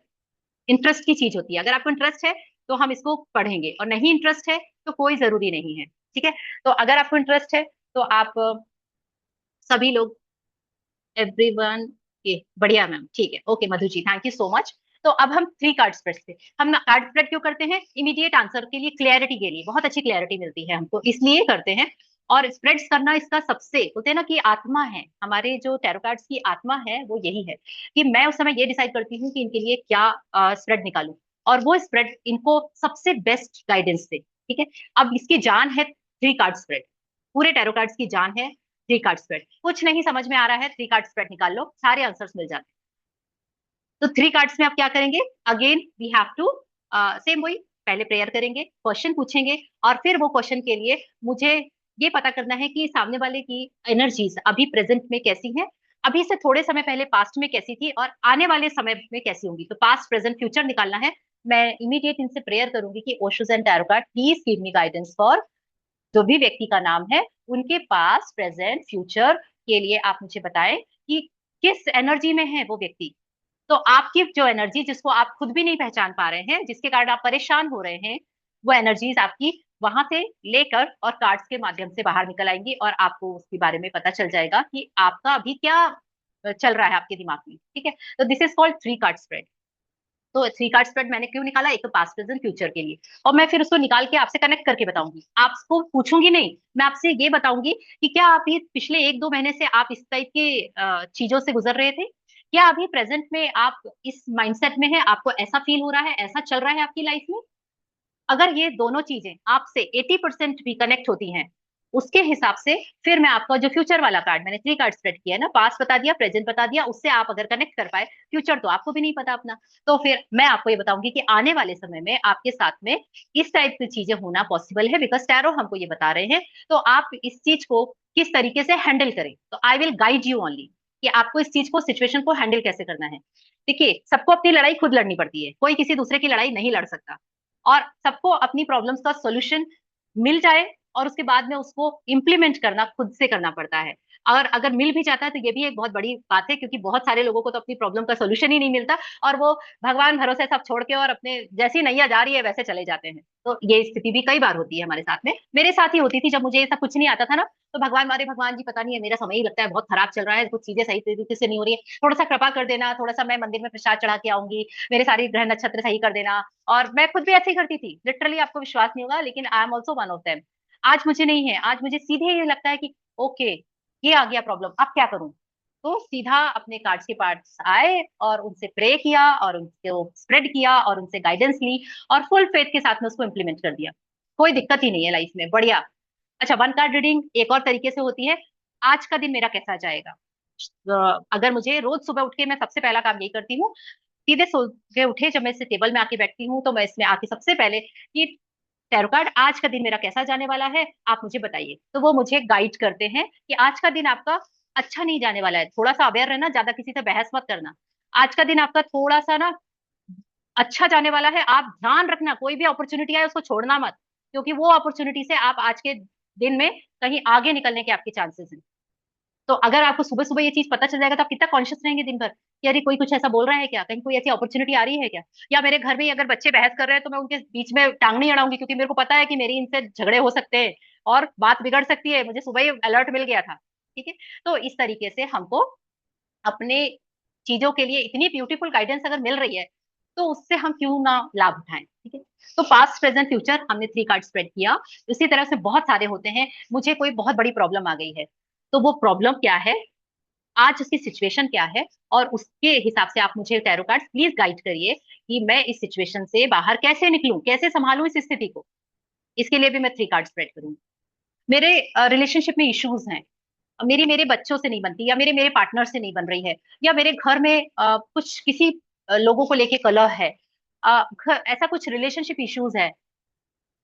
इंटरेस्ट की चीज होती है। अगर आपको इंटरेस्ट है तो हम इसको पढ़ेंगे, और नहीं इंटरेस्ट है तो कोई जरूरी नहीं है, ठीक है। तो अगर आपको इंटरेस्ट है तो आप सभी लोग एवरीवन, ये बढ़िया मैम, ठीक है, okay Madhu ji, thank you so much. तो अब हम 3 कार्ड स्प्रेड पे, हम ना कार्ड स्प्रेड क्यों करते हैं? इमीडिएट आंसर के लिए, क्लैरिटी के लिए, बहुत अच्छी क्लैरिटी मिलती है हमको, इसलिए करते हैं। और स्प्रेड्स करना इसका सबसे, बोलते हैं ना कि आत्मा है, हमारे जो टैरो कार्ड्स की आत्मा है वो यही है कि मैं उस समय ये डिसाइड करती हूँ कि इनके लिए क्या स्प्रेड निकालूं, और वो स्प्रेड इनको सबसे बेस्ट गाइडेंस दे। ठीक है, अब इसकी जान है 3 कार्ड स्प्रेड, पूरे टैरो कार्ड्स की जान है 3 कार्ड स्प्रेड। कुछ नहीं समझ में आ रहा है, 3 कार्ड स्प्रेड निकाल लो, सारे आंसर्स मिल जाते हैं। तो 3 कार्ड्स में आप क्या करेंगे? Again we have to same वही, पहले प्रेयर करेंगे, क्वेश्चन पूछेंगे, और फिर वो क्वेश्चन के लिए मुझे ये पता करना है कि सामने वाले की एनर्जीज अभी प्रेजेंट में कैसी है, अभी से थोड़े समय पहले पास्ट में कैसी थी, और आने वाले समय में कैसी होंगी। तो पास्ट प्रेजेंट फ्यूचर निकालना है। मैं इमीडिएट इनसे प्रेयर करूंगी कि Osho's and tarot card please give me guidance for, जो भी व्यक्ति का नाम है उनके पास प्रेजेंट फ्यूचर के लिए आप मुझे बताएं कि किस एनर्जी में है वो व्यक्ति। तो आपकी जो एनर्जी, जिसको आप खुद भी नहीं पहचान पा रहे हैं, जिसके कारण आप परेशान हो रहे हैं, वो एनर्जीज आपकी वहां से लेकर और कार्ड्स के माध्यम से बाहर निकल आएंगी, और आपको उसके बारे में पता चल जाएगा कि आपका अभी क्या चल रहा है आपके दिमाग में। ठीक है, तो this is called 3 card spread. तो 3 कार्ड स्प्रेड मैंने क्यों निकाला? एक तो पास्ट प्रेजेंट फ्यूचर के लिए, और मैं फिर उसको निकाल के आपसे कनेक्ट करके बताऊंगी, आपको पूछूंगी नहीं, मैं आपसे ये बताऊंगी कि क्या आप ये पिछले 1-2 महीने से आप इस टाइप के चीजों से गुजर रहे थे, क्या अभी प्रेजेंट में आप इस माइंडसेट में है, आपको ऐसा फील हो रहा है, ऐसा चल रहा है आपकी लाइफ में। अगर ये दोनों चीजें आपसे 80% भी कनेक्ट होती हैं, उसके हिसाब से फिर मैं आपका जो फ्यूचर वाला कार्ड, मैंने 3 कार्ड स्प्रेड किया है ना, पास्ट बता दिया, प्रेजेंट बता दिया, उससे आप अगर कनेक्ट कर पाए, फ्यूचर तो आपको भी नहीं पता अपना, तो फिर मैं आपको ये बताऊंगी कि आने वाले समय में आपके साथ में इस टाइप की चीजें होना पॉसिबल है, बिकॉज टैरो हमको ये बता रहे हैं। तो आप इस चीज को किस तरीके से हैंडल करें, तो I will guide you only कि आपको इस चीज को, सिचुएशन को हैंडल कैसे करना है। देखिए, सबको अपनी लड़ाई खुद लड़नी पड़ती है, कोई किसी दूसरे की लड़ाई नहीं लड़ सकता, और सबको अपनी प्रॉब्लम्स का सॉल्यूशन मिल जाए, और उसके बाद में उसको इम्प्लीमेंट करना खुद से करना पड़ता है। अगर अगर मिल भी जाता है तो ये भी एक बहुत बड़ी बात है, क्योंकि बहुत सारे लोगों को तो अपनी प्रॉब्लम का सोल्यूशन ही नहीं मिलता, और वो भगवान भरोसे सब छोड़ के और अपने जैसी नैया जा रही है वैसे चले जाते हैं। तो ये स्थिति भी कई बार होती है हमारे साथ में, मेरे साथ ही होती थी जब मुझे ये सब कुछ नहीं आता था ना, तो भगवान, मारे भगवान जी पता नहीं है, मेरा समय ही लगता है बहुत खराब चल रहा है, कुछ चीजें सही तरीके से नहीं हो रही है, थोड़ा सा कृपा कर देना, थोड़ा सा मैं मंदिर में प्रसाद चढ़ा के आऊंगी, मेरे सारे ग्रह नक्षत्र सही कर देना। और मैं खुद भी ऐसे ही करती थी, लिटरली, आपको विश्वास नहीं होगा, लेकिन I am also one of them. आज मुझे नहीं है, आज मुझे सीधे ये लगता है कि ओके, ये आ गया प्रॉब्लम, अब क्या करूं। तो सीधा अपने कार्ड्स के पार्ट्स आए और उनसे प्रे किया, और उनको स्प्रेड किया, और उनसे गाइडेंस ली, और फुल फेथ के साथ में उसको इम्प्लीमेंट कर दिया। कोई दिक्कत ही नहीं है लाइफ में, बढ़िया। अच्छा, 1 कार्ड रीडिंग एक और तरीके से होती है, आज का दिन मेरा कैसा जाएगा। अगर मुझे रोज सुबह उठ के, मैं सबसे पहला काम यही करती हूँ, सीधे सो के उठे जब मैं इस टेबल में आके बैठती हूँ, तो मैं इसमें आके सबसे पहले कि टैरो कार्ड, आज का दिन मेरा कैसा जाने वाला है, आप मुझे बताइए। तो वो मुझे गाइड करते हैं कि आज का दिन आपका अच्छा नहीं जाने वाला है, थोड़ा सा अवेयर रहना, ज्यादा किसी से बहस मत करना। आज का दिन आपका थोड़ा सा ना अच्छा जाने वाला है, आप ध्यान रखना, कोई भी अपॉर्चुनिटी आए उसको छोड़ना मत, क्योंकि वो अपॉर्चुनिटी से आप आज के दिन में कहीं आगे निकलने के आपके चांसेस हैं। तो अगर आपको सुबह सुबह ये चीज पता चल जाएगा, तो आप कितना कॉन्शियस रहेंगे दिन भर कि अरे कोई कुछ ऐसा बोल रहा है क्या, कहीं कोई ऐसी अपॉर्चुनिटी आ रही है क्या। या मेरे घर में ही अगर बच्चे बहस कर रहे हैं, तो मैं उनके बीच में टांग नहीं अड़ाऊंगी, क्योंकि मेरे को पता है कि मेरी इनसे झगड़े हो सकते हैं और बात बिगड़ सकती है, मुझे सुबह ही अलर्ट मिल गया था। ठीक है, तो इस तरीके से हमको अपने चीजों के लिए इतनी ब्यूटीफुल गाइडेंस अगर मिल रही है, तो उससे हम क्यों ना लाभ उठाएं। ठीक है, तो पास्ट प्रेजेंट फ्यूचर हमने 3 कार्ड स्प्रेड किया। इसी तरह से बहुत सारे होते हैं, मुझे कोई बहुत बड़ी प्रॉब्लम आ गई है, तो वो प्रॉब्लम क्या है, आज उसकी सिचुएशन क्या है, और उसके हिसाब से आप मुझे टैरो कार्ड प्लीज गाइड करिए कि मैं इस सिचुएशन से बाहर कैसे निकलूं, कैसे संभालूं इस स्थिति को। इसके लिए भी मैं 3 कार्ड स्प्रेड करूंगी। मेरे रिलेशनशिप में इश्यूज हैं, मेरी मेरे बच्चों से नहीं बनती, या मेरे मेरे पार्टनर से नहीं बन रही है, या मेरे घर में कुछ किसी लोगों को लेके कलह है, ऐसा कुछ रिलेशनशिप इश्यूज है,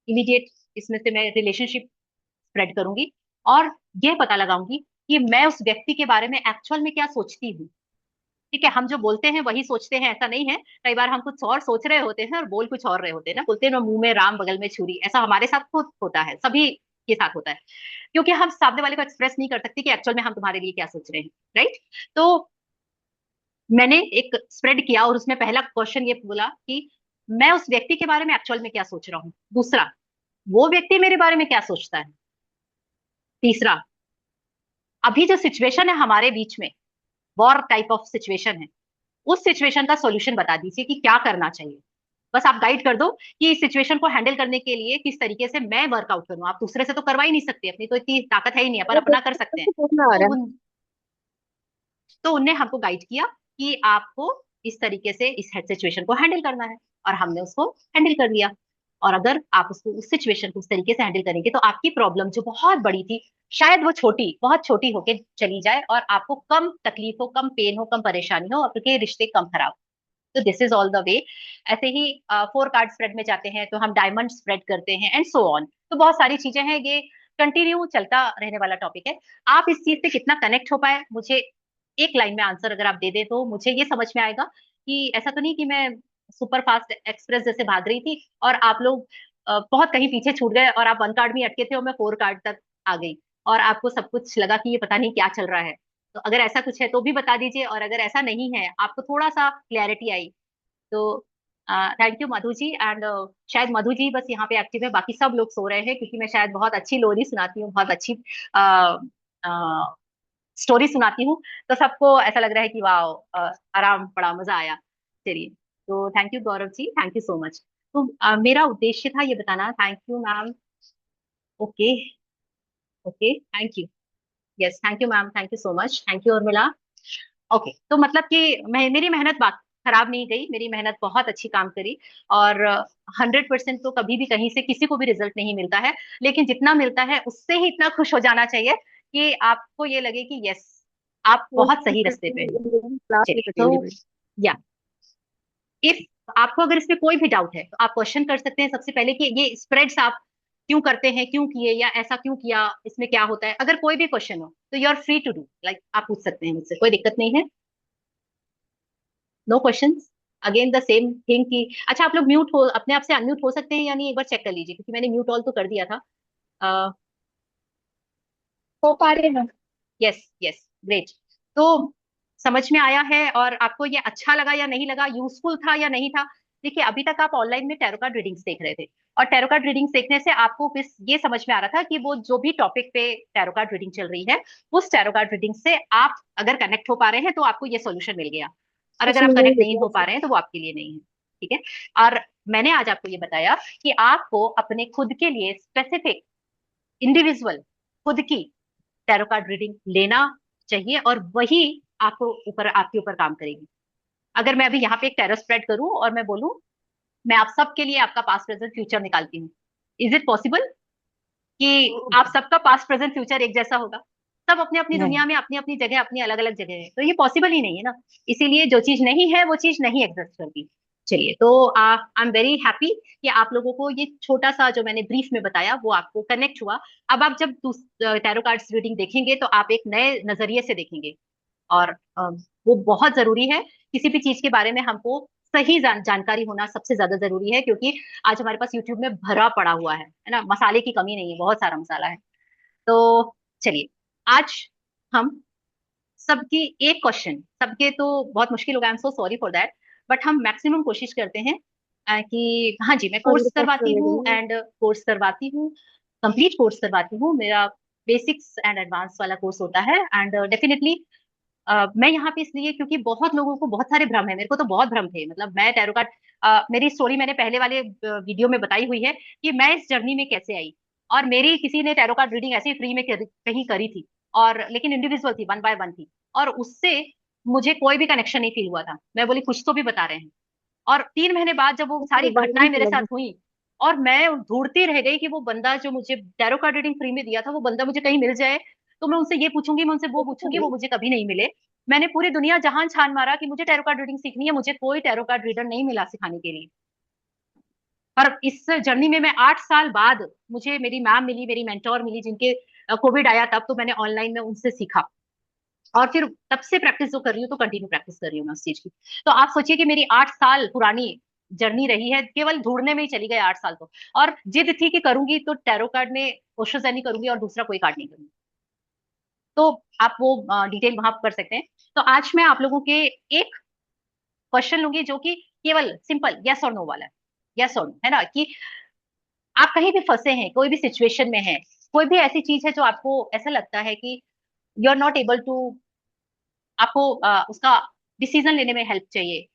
इमीडिएट इसमें से मैं रिलेशनशिप स्प्रेड करूंगी, और यह पता लगाऊंगी कि मैं उस व्यक्ति के बारे में एक्चुअल में क्या सोचती हूँ। ठीक है, हम जो बोलते हैं वही सोचते हैं, ऐसा नहीं है, कई बार हम कुछ और सोच रहे होते हैं और बोल कुछ और रहे होते हैं ना, बोलते हैं ना, मुंह में राम बगल में छुरी, ऐसा हमारे साथ खुद होता है, सभी के साथ होता है, क्योंकि हम सामने वाले को एक्सप्रेस नहीं कर सकते कि एक्चुअल में हम तुम्हारे लिए क्या सोच रहे हैं। राइट, तो मैंने एक स्प्रेड किया, और उसमें पहला क्वेश्चन ये बोला कि मैं उस व्यक्ति के बारे में एक्चुअल में क्या सोच रहा हूँ। दूसरा, वो व्यक्ति मेरे बारे में क्या सोचता है। तीसरा, अभी जो सिचुएशन है हमारे बीच में, वॉर टाइप ऑफ सिचुएशन है, उस सिचुएशन का सॉल्यूशन बता दीजिए कि क्या करना चाहिए। बस आप गाइड कर दो कि इस सिचुएशन को हैंडल करने के लिए किस तरीके से मैं वर्कआउट करूं। आप दूसरे से तो करवा ही नहीं सकते, अपनी तो इतनी ताकत है ही नहीं, अपन अपना कर सकते हैं। पूछना आ तो रहा है। तो उनने हमको गाइड किया कि आपको इस तरीके से इस सिचुएशन को हैंडल करना है, और हमने उसको हैंडल कर लिया। और अगर आप उसको उस सिचुएशन को उस तरीके से हैंडल करेंगे तो आपकी प्रॉब्लम जो बहुत बड़ी थी, शायद वो छोटी, बहुत छोटी होके चली जाए, और आपको कम तकलीफ हो, कम पेन हो, कम परेशानी हो, आपके रिश्ते कम खराब। तो this is all the way. ऐसे ही 4 कार्ड स्प्रेड में जाते हैं तो हम डायमंड स्प्रेड करते हैं, एंड सो ऑन। तो बहुत सारी चीजें हैं, ये कंटिन्यू चलता रहने वाला टॉपिक है। आप इस चीज से कितना कनेक्ट हो पाए, मुझे एक लाइन में आंसर अगर आप दे दे तो मुझे ये समझ में आएगा कि ऐसा तो नहीं कि मैं सुपर फास्ट एक्सप्रेस जैसे भाग रही थी और आप लोग बहुत कहीं पीछे छूट गए, और आप 1 कार्ड में अटके थे और मैं 4 कार्ड तक आ गई, और आपको सब कुछ लगा कि ये पता नहीं क्या चल रहा है। तो अगर ऐसा कुछ है तो भी बता दीजिए, और अगर ऐसा नहीं है, आपको थोड़ा सा क्लैरिटी आई, तो thank you Madhu ji. And शायद मधु जी बस यहाँ पे एक्टिव है, बाकी सब लोग सो रहे हैं, क्योंकि मैं शायद बहुत अच्छी लोरी सुनाती हूँ, बहुत अच्छी स्टोरी सुनाती हूँ, तो सबको ऐसा लग रहा है कि वाह, आराम पड़ा, मजा आया। चलिए, तो thank you Gaurav ji, thank you so much. तो मेरा उद्देश्य था ये बताना। Thank you ma'am. Okay, okay, thank you. Yes, thank you ma'am, thank you so much, thank you Urmila. Okay, तो मतलब कि मेरी मेहनत बात खराब नहीं गई, मेरी मेहनत बहुत अच्छी काम करी, और 100% तो कभी भी कहीं से किसी को भी रिजल्ट नहीं मिलता है, लेकिन जितना मिलता है उससे ही इतना खुश हो जाना चाहिए कि आपको ये लगे कि यस, आप बहुत सही रास्ते पे हैं। क्लास नहीं चलिए, कटेगी तो मेरी। या इफ आपको अगर इसमें कोई भी डाउट है तो आप क्वेश्चन कर सकते हैं सबसे पहले कि ये स्प्रेड्स आप क्यों करते हैं, क्यों किए, या ऐसा क्यों किया, इसमें क्या होता है। अगर कोई भी क्वेश्चन हो तो you are free to do, like आप पूछ सकते हैं मुझसे, कोई दिक्कत नहीं है। No questions. Again the same thing कि अच्छा, आप लोग म्यूट हो, अपने आप से अनम्यूट हो सकते हैं या नहीं, एक बार चेक कर लीजिए, क्योंकि मैंने म्यूट ऑल तो कर दिया था। हो पा रहे ना? Yes, yes, great. तो समझ में आया है, और आपको ये अच्छा लगा या नहीं लगा, यूजफुल था या नहीं था। देखिए, अभी तक आप ऑनलाइन में टैरो कार्ड रीडिंग्स देख रहे थे, और टैरो कार्ड रीडिंग्स देखने से आपको बस ये समझ में आ रहा था कि वो जो भी टॉपिक पे टैरो कार्ड रीडिंग चल रही है, उस टैरो कार्ड रीडिंग से आप अगर कनेक्ट हो पा रहे हैं तो आपको ये सोल्यूशन मिल गया, और अगर आप उसमें कनेक्ट नहीं नहीं हो पा रहे हैं तो वो आपके लिए नहीं है। ठीक है। और मैंने आज आपको ये बताया कि आपको अपने खुद के लिए स्पेसिफिक, इंडिविजुअल, खुद की टैरो कार्ड रीडिंग लेना चाहिए, और वही आपको ऊपर, आपके ऊपर काम करेगी। अगर मैं अभी यहाँ पे एक टैरो स्प्रेड करूं और मैं बोलूं मैं आप सबके लिए आपका पास्ट प्रेजेंट फ्यूचर निकालती हूँ, इज इट पॉसिबल कि आप सबका पास्ट प्रेजेंट फ्यूचर एक जैसा होगा? सब अपनी अपनी नहीं। दुनिया में, अपनी अपनी जगह, अपनी अलग अलग जगह है, तो ये पॉसिबल ही नहीं है ना। इसीलिए जो चीज नहीं है वो चीज नहीं एग्जिस्ट करती। चलिए, तो आई एम वेरी हैप्पी कि आप लोगों को ये छोटा सा जो मैंने ब्रीफ में बताया वो आपको कनेक्ट हुआ। अब आप जब टैरो कार्ड्स रीडिंग देखेंगे तो आप एक नए नजरिए से देखेंगे, और वो बहुत जरूरी है। किसी भी चीज के बारे में हमको सही जानकारी होना सबसे ज्यादा जरूरी है, क्योंकि आज हमारे पास यूट्यूब में भरा पड़ा हुआ है ना, मसाले की कमी नहीं है, बहुत सारा मसाला है। तो चलिए, आज हम सबकी एक क्वेश्चन, सबके तो बहुत मुश्किल होगा, I am so sorry for that, but हम मैक्सिमम कोशिश करते हैं कि हाँ जी, मैं कोर्स करवाती हूँ, एंड कोर्स करवाती हूँ, कंप्लीट कोर्स करवाती हूँ। मेरा बेसिक्स एंड एडवांस वाला कोर्स होता है, एंड डेफिनेटली मैं यहाँ पे इसलिए क्योंकि बहुत लोगों को बहुत सारे भ्रम है, मेरे को तो बहुत भ्रम थे। मतलब मैं टैरो कार्ड, मेरी स्टोरी मैंने पहले वाले वीडियो में बताई हुई है कि मैं इस जर्नी में कैसे आई, और मेरी किसी ने टैरो कार्ड रीडिंग ऐसे ही फ्री में कहीं करी थी, और लेकिन इंडिविजुअल थी, 1 by 1 थी, और उससे मुझे कोई भी कनेक्शन नहीं फील हुआ था। मैं बोली कुछ तो भी बता रहे हैं, और 3 महीने बाद जब वो सारी घटनाएं मेरे साथ हुई, और मैं ढूंढती रह गई कि वो बंदा जो मुझे टैरो कार्ड रीडिंग फ्री में दिया था, वो बंदा मुझे कहीं मिल जाए, तो मैं उनसे ये पूछूंगी, मैं उनसे वो पूछूंगी, वो मुझे कभी नहीं मिले। मैंने पूरी दुनिया जहां छान मारा कि मुझे टैरो कार्ड रीडिंग सीखनी है, मुझे कोई टैरो कार्ड रीडर नहीं मिला सिखाने के लिए। पर इस जर्नी में मैं 8 साल बाद मुझे मेरी मैम मिली, मेरी मेंटोर मिली, जिनके कोविड आया तब, तो मैंने ऑनलाइन में उनसे सीखा, और फिर तब से प्रैक्टिस जो कर रही हूँ, तो कंटिन्यू प्रैक्टिस कर रही हूँ मैं उस चीज की। तो आप सोचिए कि मेरी 8 साल पुरानी जर्नी रही है, केवल ढूंढने में ही चली गई 8 साल तो, और जिद थी कि करूंगी तो टैरो कार्ड में ओशोजैनी करूंगी, और दूसरा कोई कार्ड नहीं करूंगी। तो आप वो डिटेल वहां कर सकते हैं। तो आज मैं आप लोगों के एक क्वेश्चन लूंगी जो कि केवल सिंपल यस और नो वाला है, यस और नो, है ना, कि आप कहीं भी फंसे हैं, कोई भी सिचुएशन में है, कोई भी ऐसी चीज है जो आपको ऐसा लगता है कि you are not able to आपको उसका डिसीजन लेने में हेल्प चाहिए,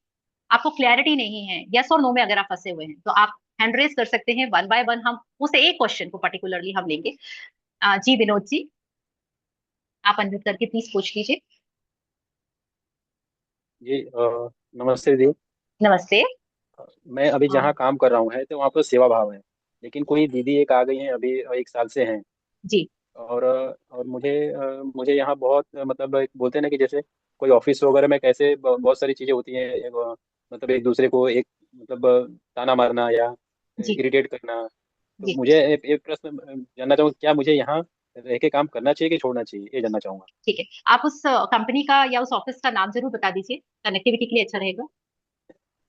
आपको क्लैरिटी नहीं है, यस और नो में अगर आप फंसे हुए हैं तो आप हैंड रेज कर सकते हैं, वन बाय वन हम उस एक क्वेश्चन को पर्टिकुलरली हम लेंगे। जी विनोद जी, आप अनम्यूट करके प्लीज पूछ लीजिए। जी नमस्ते दीदी। नमस्ते। मैं अभी हाँ, जहाँ काम कर रहा हूँ है तो वहाँ पर सेवा भाव है, लेकिन कोई दीदी एक आ गई हैं अभी 1 साल से हैं। जी और मुझे यहाँ बहुत मतलब एक बोलते हैं ना कि जैसे कोई ऑफिस वगैरह में कैसे बहुत सारी चीज़ें होती हैं, मतलब एक दूसरे को एक मतलब ताना मारना या जी इरिटेट करना। तो जी। मुझे एक प्रश्न जानना चाहूँगा, क्या मुझे यहाँ रह के काम करना चाहिए कि छोड़ना चाहिए, ये जानना चाहूँगा। ठीक है, आप उस कंपनी का या उस ऑफिस का नाम जरूर बता दीजिए, कनेक्टिविटी के लिए अच्छा रहेगा।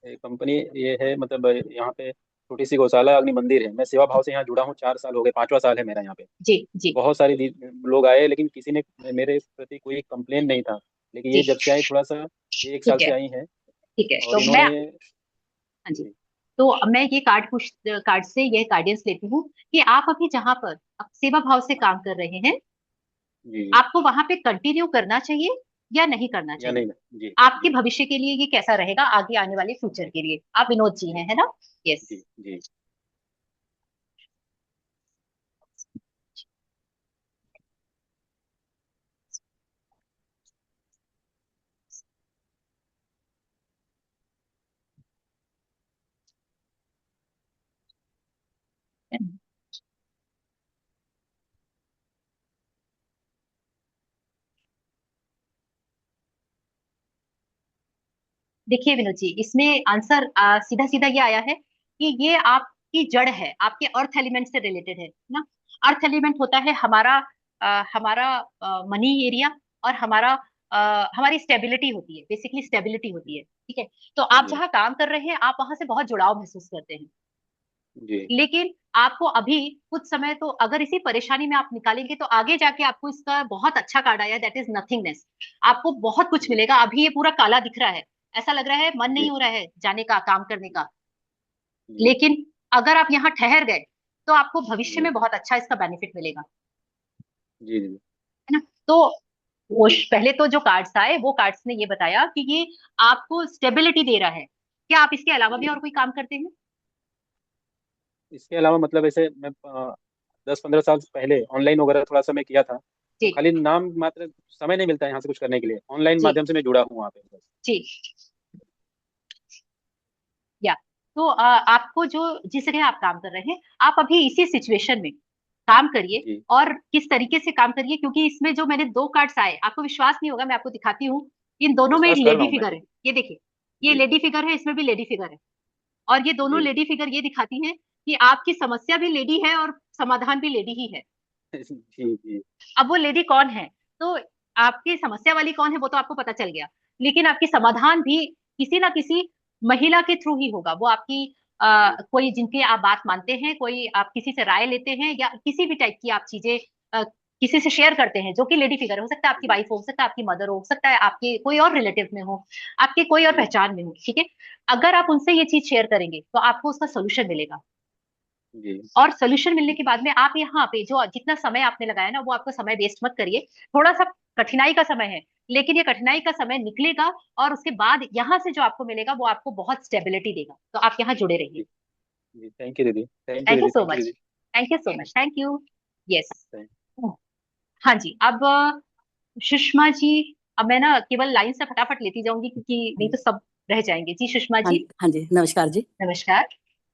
कंपनी ये है मतलब यहाँ पे छोटी सी गौशाला अग्नि मंदिर है। मैं सेवा भाव से यहाँ जुड़ा हूँ, 4 साल हो गए, 5वां साल है मेरा यहाँ पे। जी तो जी बहुत सारे लोग आए, लेकिन किसी ने मेरे प्रति कोई कंप्लेन नहीं था। लेकिन जी। ये जब से आई थोड़ा सा, ये 1 साल ठीक है से आई हैं ठीक है, और तो मैं, इन्होंने। हाँ जी, जी तो अब मैं ये कार्ड से यह गाइडेंस लेती हूँ कि आप अभी जहाँ पर आप सेवा भाव से काम कर रहे हैं, जी जी। आपको वहां पे कंटिन्यू करना चाहिए या नहीं करना या चाहिए, नहीं ना। जी आपके जी भविष्य के लिए ये कैसा रहेगा, आगे आने वाले फ्यूचर के लिए। आप विनोद जी जी हैं, है ना? यस। जी जी। देखिए विनोद जी, इसमें आंसर सीधा सीधा ये आया है कि ये आपकी जड़ है, आपके अर्थ एलिमेंट से रिलेटेड है ना। अर्थ एलिमेंट होता है हमारा हमारा मनी एरिया, और हमारी स्टेबिलिटी होती है, बेसिकली स्टेबिलिटी होती है, ठीक है। तो आप जी जहाँ काम कर रहे हैं, आप वहां से बहुत जुड़ाव महसूस करते हैं, जी लेकिन आपको अभी कुछ समय तो अगर इसी परेशानी में आप निकालेंगे तो आगे जाके आपको इसका बहुत अच्छा कार्ड आया, दैट इज नथिंगनेस। आपको बहुत कुछ जी मिलेगा, अभी ये पूरा काला दिख रहा है, ऐसा लग रहा है मन नहीं जी हो रहा है जाने का, काम करने का। जी लेकिन अगर आप यहाँ ठहर गए तो आपको भविष्य जी में बहुत अच्छा इसका बेनिफिट मिलेगा, जी जी। है ना। तो पहले तो जो कार्ड्स आए वो कार्ड्स ने ये बताया कि ये आपको स्टेबिलिटी दे रहा है। क्या आप इसके अलावा भी जी। और कोई काम करते हैं? इसके अलावा मतलब ऐसे मैं 10-15 साल पहले ऑनलाइन वगैरह थोड़ा सा मैं किया था। तो जी खाली नाम मात्र, समय नहीं मिलता है यहाँ से कुछ करने के लिए, ऑनलाइन जी माध्यम से मैं जुड़ा हूँ वहाँ पे बस। जी। या तो आपको जो जिस जगह आप काम कर रहे हैं, आप अभी इसी सिचुएशन में काम करिए, जी। और किस तरीके से काम करिए, क्योंकि इसमें जो मैंने दो कार्ड्स आए, आपको विश्वास नहीं होगा, मैं आपको दिखाती हूँ। इन दोनों में एक विश्वास कर रहा लेडी हूँ मैं। फिगर है, ये देखिए, ये जी लेडी फिगर है, इसमें भी लेडी फिगर है, और ये दोनों जी लेडी फिगर ये दिखाती हैं कि आपकी समस्या भी लेडी है और समाधान भी लेडी ही है। जी जी अब वो लेडी कौन है, तो आपकी समस्या वाली कौन है वो तो आपको पता चल गया, लेकिन आपकी समाधान भी किसी ना किसी महिला के थ्रू ही होगा। वो आपकी जी कोई जिनकी आप बात मानते हैं, कोई आप किसी से राय लेते हैं, या किसी भी टाइप की आप चीजें किसी से शेयर करते हैं जो कि लेडी फिगर है, हो सकता है आपकी जी वाइफ, हो सकता है आपकी मदर, हो सकता है आपके कोई और रिलेटिव में हो, आपके कोई और जी पहचान में हो, ठीक है। अगर आप उनसे ये चीज शेयर करेंगे तो आपको उसका सोल्यूशन मिलेगा, जी और सोल्यूशन मिलने के बाद में आप यहाँ पे जो जितना समय आपने लगाया ना, वो आपका समय वेस्ट मत करिए। थोड़ा सा कठिनाई का समय है, लेकिन ये कठिनाई का समय निकलेगा, और उसके बाद यहाँ से जो आपको मिलेगा वो आपको बहुत स्टेबिलिटी देगा, तो आप यहाँ जुड़े रहिए। जी जी। थैंक यू दीदी, थैंक यू थैंक यू दीदी, सो थैंक यू मच। दीदी। Thank you so much, thank you. Yes. Thank- हाँ जी, अब सुषमा जी, अब मैं ना केवल लाइन से फटाफट लेती जाऊंगी, क्योंकि नहीं तो सब रह जाएंगे। जी सुषमा हाँ जी। हाँ जी, नमस्कार जी। नमस्कार।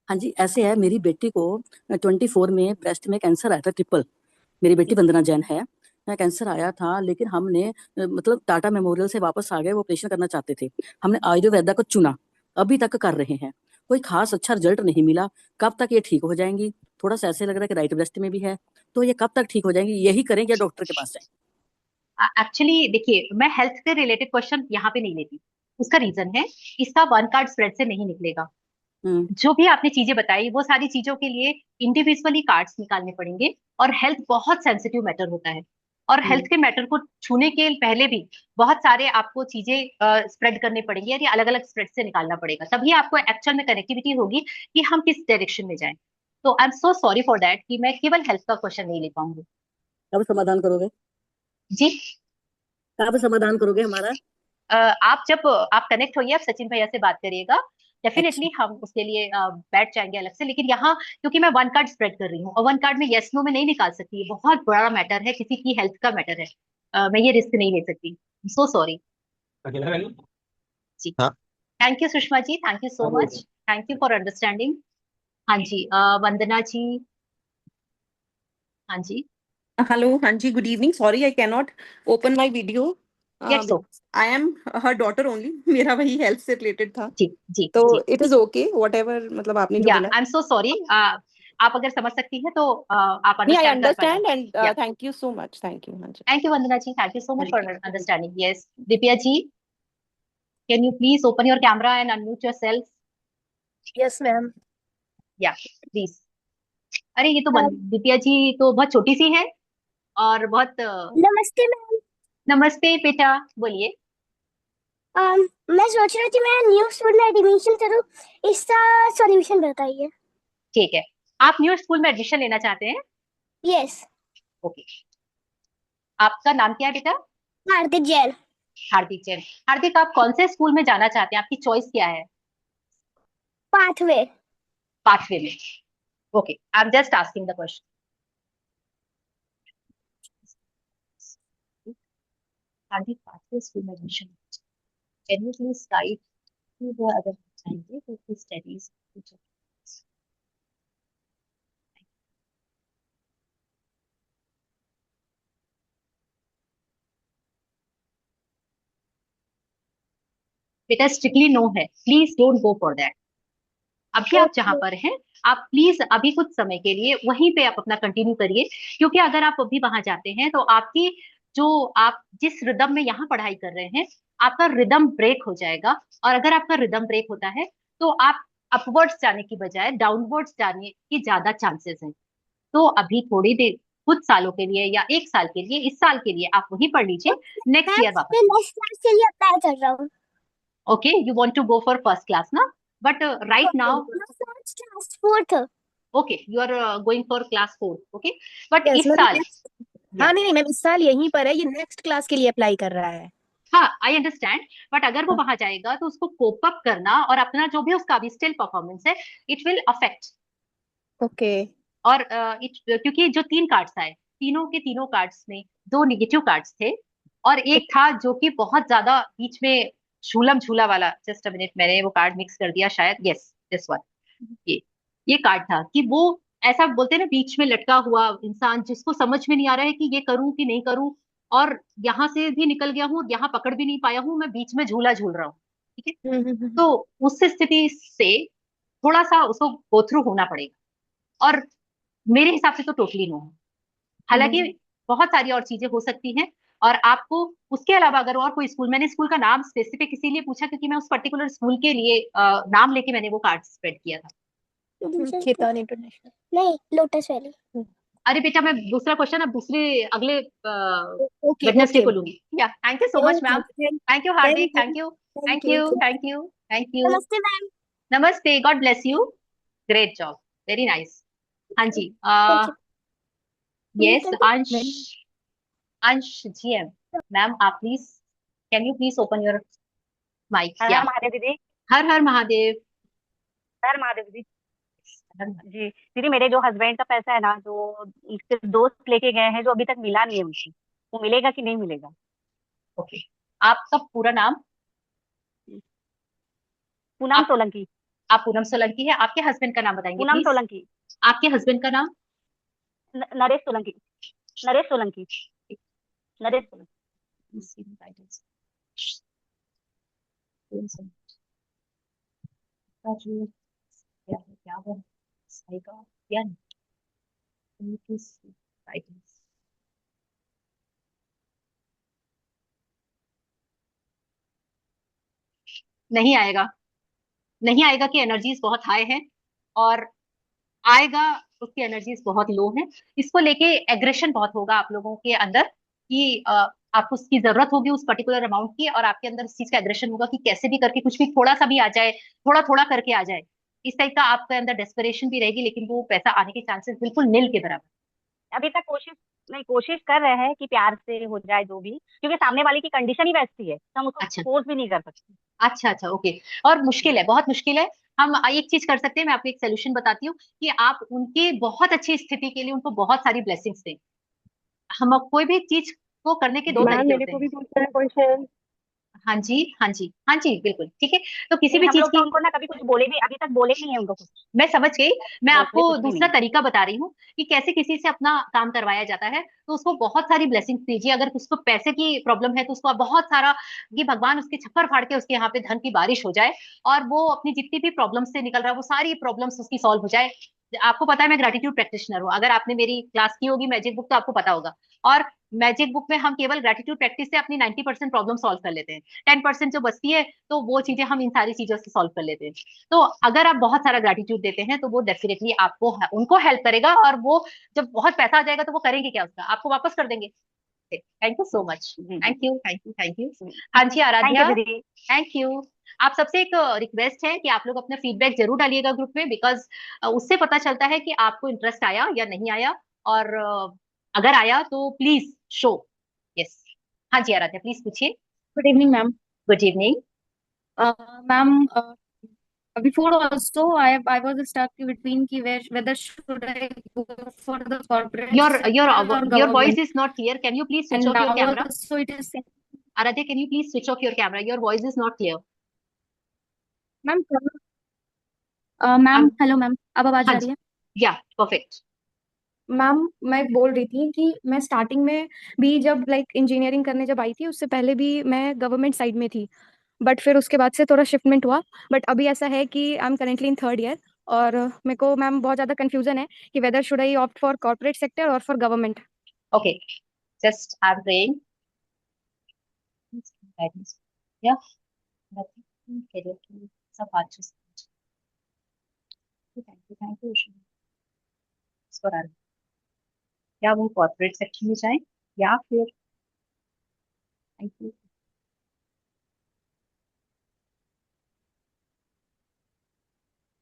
हाँ जी, ऐसे है, मेरी बेटी को 24 में ब्रेस्ट में कैंसर आया था, ट्रिपल। मेरी बेटी वंदना जैन है। कैंसर आया था, लेकिन हमने मतलब टाटा मेमोरियल से वापस आ गए, वो ऑपरेशन करना चाहते थे। हमने आयुर्वेदा को चुना, अभी तक कर रहे हैं, कोई खास अच्छा रिजल्ट नहीं मिला। कब तक ये ठीक हो जाएंगी? थोड़ा सा ऐसे लग रहा है कि राइट ब्रेस्ट में भी है, तो ये कब तक ठीक हो जाएंगी? यही करें या डॉक्टर के पास जाएं? एक्चुअली देखिए, मैं हेल्थ से रिलेटेड क्वेश्चन यहाँ पे नहीं लेती। उसका रीजन है, इसका वन कार्ड स्प्रेड से नहीं निकलेगा। हम्म जो भी आपने चीजें बताई, वो सारी चीजों के लिए इंडिविजुअली कार्ड्स निकालने पड़ेंगे, और हेल्थ बहुत सेंसिटिव मैटर होता है, और हेल्थ हम्म के मैटर को छूने के पहले भी बहुत सारे आपको चीजें स्प्रेड करने पड़ेंगी, यानी अलग अलग स्प्रेड से निकालना पड़ेगा, तभी आपको एक्चुअल में कनेक्टिविटी होगी कि हम किस डायरेक्शन में जाएं। तो I am so sorry for that कि मैं केवल हेल्थ का क्वेश्चन नहीं ले पाऊंगी। कब समाधान करोगे? जी। कब समाधान करोगे हमारा? आप जब आप कनेक्ट होइए, आप सचिन भैया से बात करिएगा, डेफिनेटली अच्छा। हम उसके लिए बैठ जाएंगे अलग से। लेकिन यहाँ क्योंकि मैं वन कार्ड स्प्रेड कर रही हूँ और वन कार्ड में यस नो में नहीं निकाल सकती, ये बहुत बड़ा मैटर है, किसी की हेल्थ का मैटर है, मैं ये रिस्क नहीं ले सकती। सो सॉरी जी। हाँ thank you Sushma ji, thank you so much, thank you for understanding. हाँ जी, वंदना जी। हाँ जी। Hello, Hanji, good evening. Sorry, I cannot open my video. Yes, so I am her daughter only. मेरा वही हेल्थ से रिलेटेड था, जी जी तो जी। It is okay whatever, मतलब आपने जो या बोला। आई एम सो सॉरी, आप अगर समझ सकती हैं तो आप नहीं, आई अंडरस्टैंड कर पाएंगे। अंडरस्टैंड एंड या thank you so much, thank you Hanji. Thank you Vandana ji, thank you so much Thank for understanding. Yes, Divya ji, can you please open your camera and unmute yourself? Yes ma'am. या please. अरे ये तो दिव्या जी तो बहुत छोटी सी है और बहुत नमस्ते मैम। नमस्ते बेटा, बोलिए। मैं सोच रही थी मैं न्यू स्कूल में एडमिशन करूं, इसका सॉल्यूशन बताइए। ठीक है, आप न्यू स्कूल में एडमिशन लेना चाहते हैं? यस। ओके, आपका नाम क्या है बेटा? हार्दिक जैन। हार्दिक जैन। हार्दिक, आप कौन से स्कूल में जाना चाहते हैं, आपकी चॉइस क्या है? पाथवे। पाथवे में। Okay, I am just asking the question. Hardik pathway school में admission, can you please guide to the other जाएंगे तो स्टडीज। बेटा स्ट्रिक्टली नो है, please don't go for that. अभी आप जहां पर हैं, आप प्लीज अभी कुछ समय के लिए वहीं पे आप अपना कंटिन्यू करिए, क्योंकि अगर आप अभी वहां जाते हैं तो आपकी जो आप जिस रिदम में यहाँ पढ़ाई कर रहे हैं, आपका रिदम ब्रेक हो जाएगा। और अगर आपका रिदम ब्रेक होता है तो आप अपवर्ड्स जाने की बजाय डाउनवर्ड्स जाने की ज्यादा चांसेस है। तो अभी थोड़ी देर, कुछ सालों के लिए या एक साल के लिए, इस साल के लिए आप वहीं पढ़ लीजिए, नेक्स्ट ईयर वापस। मैं नेक्स्ट क्लास के लिए अप्लाई कर रहा हूँ। Okay, you want to go for first class ना, but right now first class fourth. Okay you are going for class 4। Okay, but yes is ma'am. साल हाँ नहीं नहीं मैम, इस साल यहीं पर है, ये नेक्स्ट क्लास के लिए अप्लाई कर रहा है। हाँ आई अंडरस्टैंड, बट अगर वो वहां जाएगा तो उसको कोप अप करना और अपना जो भी उसका भी स्टिल परफॉर्मेंस है, इट विल अफेक्ट। ओके। और क्योंकि जो 3 कार्ड्स आए, तीनों के तीनों कार्ड्स में 2 निगेटिव कार्ड्स थे और एक था जो कि बहुत ज्यादा बीच में झूलम झूला वाला। जस्ट अ मिनट, मैंने वो कार्ड मिक्स कर दिया शायद। Yes, this one. ये कार्ड था कि वो ऐसा बोलते हैं ना, बीच में लटका हुआ इंसान जिसको समझ में नहीं आ रहा है कि ये करूं कि नहीं करूं, और यहाँ से भी निकल गया हूँ, यहाँ पकड़ भी नहीं पाया हूँ, मैं बीच में झूला झूल रहा हूँ। ठीक है, तो उस स्थिति से थोड़ा सा उसको गो थ्रू होना पड़ेगा। और मेरे हिसाब से तो टोटली नो है। हालांकि बहुत सारी और चीजें हो सकती हैं, और आपको उसके अलावा अगर और कोई स्कूल, मैंने स्कूल का नाम स्पेसिफिक इसीलिए पूछा क्योंकि मैं उस पर्टिकुलर स्कूल के लिए नाम लेके मैंने वो कार्ड स्प्रेड किया था। खेतान इंटरनेशनल नहीं, लोटस वैली। अरे बेटा, मैं दूसरा क्वेश्चन अब दूसरे अगले ओके वेडनेसडे ओके को लूंगी। या thank you so much ma'am, thank you Hardik, thank you, thank you, thank you, thank you. नमस्ते मैम। नमस्ते, God bless you, great job, very nice. हाँ जी, यस अंश, अंश जी एम मैम, आप please, can you please open your mic? Har या हर महादेव दीदी। हर हर महादेव। हर महादेव दीदी। जी दीदी, मेरे जो हस्बैंड का पैसा है ना, जो उसके दोस्त लेके गए हैं, जो अभी तक मिला नहीं है उनको, वो मिलेगा कि नहीं मिलेगा? ओके, आपका पूरा नाम? पूनम आप सोलंकी। आप पूनम सोलंकी है। आपके हस्बैंड का नाम बताएंगे पूनम प्लीज? सोलंकी। आपके हस्बैंड का नाम? नरेश सोलंकी। नरेश सोलंकी। नरेश सोलंकी। क्या है, क्या वो सही का या नहीं? नहीं आएगा, नहीं आएगा कि एनर्जीज बहुत हाई है, और आएगा उसकी एनर्जीज बहुत लो है। इसको लेके एग्रेशन बहुत होगा आप लोगों के अंदर कि आपको उसकी जरूरत होगी उस पर्टिकुलर अमाउंट की, और आपके अंदर इस चीज का एग्रेशन होगा कि कैसे भी करके कुछ भी थोड़ा सा भी आ जाए, थोड़ा थोड़ा करके आ जाए। इस टाइप का आपके अंदर डेस्परेशन भी रहेगी, लेकिन वो पैसा आने के चांसेस बिल्कुल नील के बराबर। अभी तक कोशिश कर रहे हैं कि प्यार से हो जाए जो भी, क्योंकि सामने वाले की कंडीशन ही वैसी है, तो हम उसको अच्छा फोर्स भी नहीं कर सकते। अच्छा अच्छा, ओके। और मुश्किल है, बहुत मुश्किल है। हम एक चीज कर सकते हैं, मैं आपको एक सोल्यूशन बताती हूँ कि आप उनके बहुत अच्छी स्थिति के लिए उनको बहुत सारी ब्लेसिंग्स दें। हम कोई भी चीज को करने के दो मैम तरीके मेरे होते को हैं। भी पूछना है क्वेश्चन। हाँ जी हाँ जी हाँ जी, बिल्कुल ठीक है। तो किसी नहीं, भी हम चीज लोग तो की, उनको ना कभी कुछ बोले भी, अभी तक बोले नहीं है उनको कुछ, मैं समझ गई। मैं तो आपको इसलिए कुछ भी दूसरा नहीं। तरीका बता रही हूँ कि कैसे किसी से अपना काम करवाया जाता है। तो उसको बहुत सारी ब्लेसिंग्स दीजिए। अगर उसको पैसे की प्रॉब्लम है तो उसको आप बहुत सारा, कि भगवान उसके छप्पर फाड़ के उसके यहाँ पे धन की बारिश हो जाए, और वो अपनी जितनी भी प्रॉब्लम्स से निकल रहा है वो सारी प्रॉब्लम्स उसकी सॉल्व हो जाए। आपको पता है मैं ग्रेटिट्यूड प्रैक्टिशनर हूँ, अगर आपने मेरी क्लास की होगी मैजिक बुक तो आपको पता होगा। और मैजिक बुक में हम केवल ग्रेटिट्यूड प्रैक्टिस से अपनी 90% प्रॉब्लम सॉल्व कर लेते हैं। 10% जो बचती है तो वो चीजें हम इन सारी चीजों से सॉल्व कर लेते हैं। तो अगर आप बहुत सारा ग्रेटिट्यूड देते हैं तो वो डेफिनेटली आपको उनको हेल्प करेगा, और वो जब बहुत पैसा आ जाएगा तो वो करेंगे क्या, उसका आपको वापस कर देंगे। Thank you so much. जी जी। Thank you thank you thank you. हाँ जी थैंक यू आराध्या। दीदी। Thank you. आप सबसे एक रिक्वेस्ट है कि आप लोग अपना फीडबैक जरूर डालिएगा ग्रुप में, बिकॉज उससे पता चलता है कि आपको इंटरेस्ट आया या नहीं आया। और अगर आया तो प्लीज शो। यस। हाँ जी आराध्या, प्लीज पूछिए। Good evening, ma'am. Good evening. Ma'am, before also I was stuck between ki whether should I go for the corporate your your sector or your voice government, is not clear, can you please switch and off your now camera. also it is Aaradhya, can you please switch off your camera, your voice is not clear. ma'am. Ma'am, hello ma'am, अब आवाज हाँ आ जी, रही है? या perfect. Ma'am, मैं बोल रही थी कि मैं स्टार्टिंग में भी जब इंजीनियरिंग करने जब आई थी उससे पहले भी मैं गवर्नमेंट साइड में थी, बट फिर उसके बाद से थोड़ा शिफ्टमेंट हुआ। बट अभी ऐसा है कि I am currently in third year, और मेरे को मैम बहुत ज़्यादा कंफ्यूजन है कि whether should I opt for corporate sector और for government. Okay, just I am praying. या करियर की सब बात थैंक यू फॉर, क्या वो कॉर्पोरेट सेक्टर में जाए या फिर, थैंक यू।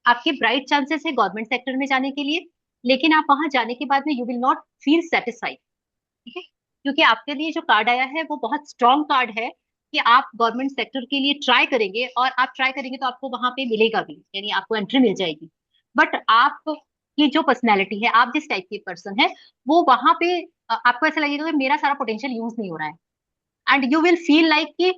आपके ब्राइट चांसेस है गवर्नमेंट सेक्टर में जाने के लिए, लेकिन आप वहां जाने के बाद में you will not feel satisfied. ठीक है, क्योंकि आपके लिए जो कार्ड आया है वो बहुत स्ट्रॉन्ग कार्ड है कि आप गवर्नमेंट सेक्टर के लिए ट्राई करेंगे, और आप ट्राई करेंगे तो आपको वहां पे मिलेगा भी, यानी आपको एंट्री मिल जाएगी। बट आप की जो पर्सनैलिटी है, आप जिस टाइप के पर्सन है, वो वहां पे आपको ऐसा लगेगा कि मेरा सारा पोटेंशियल यूज नहीं हो रहा है, and you will feel like कि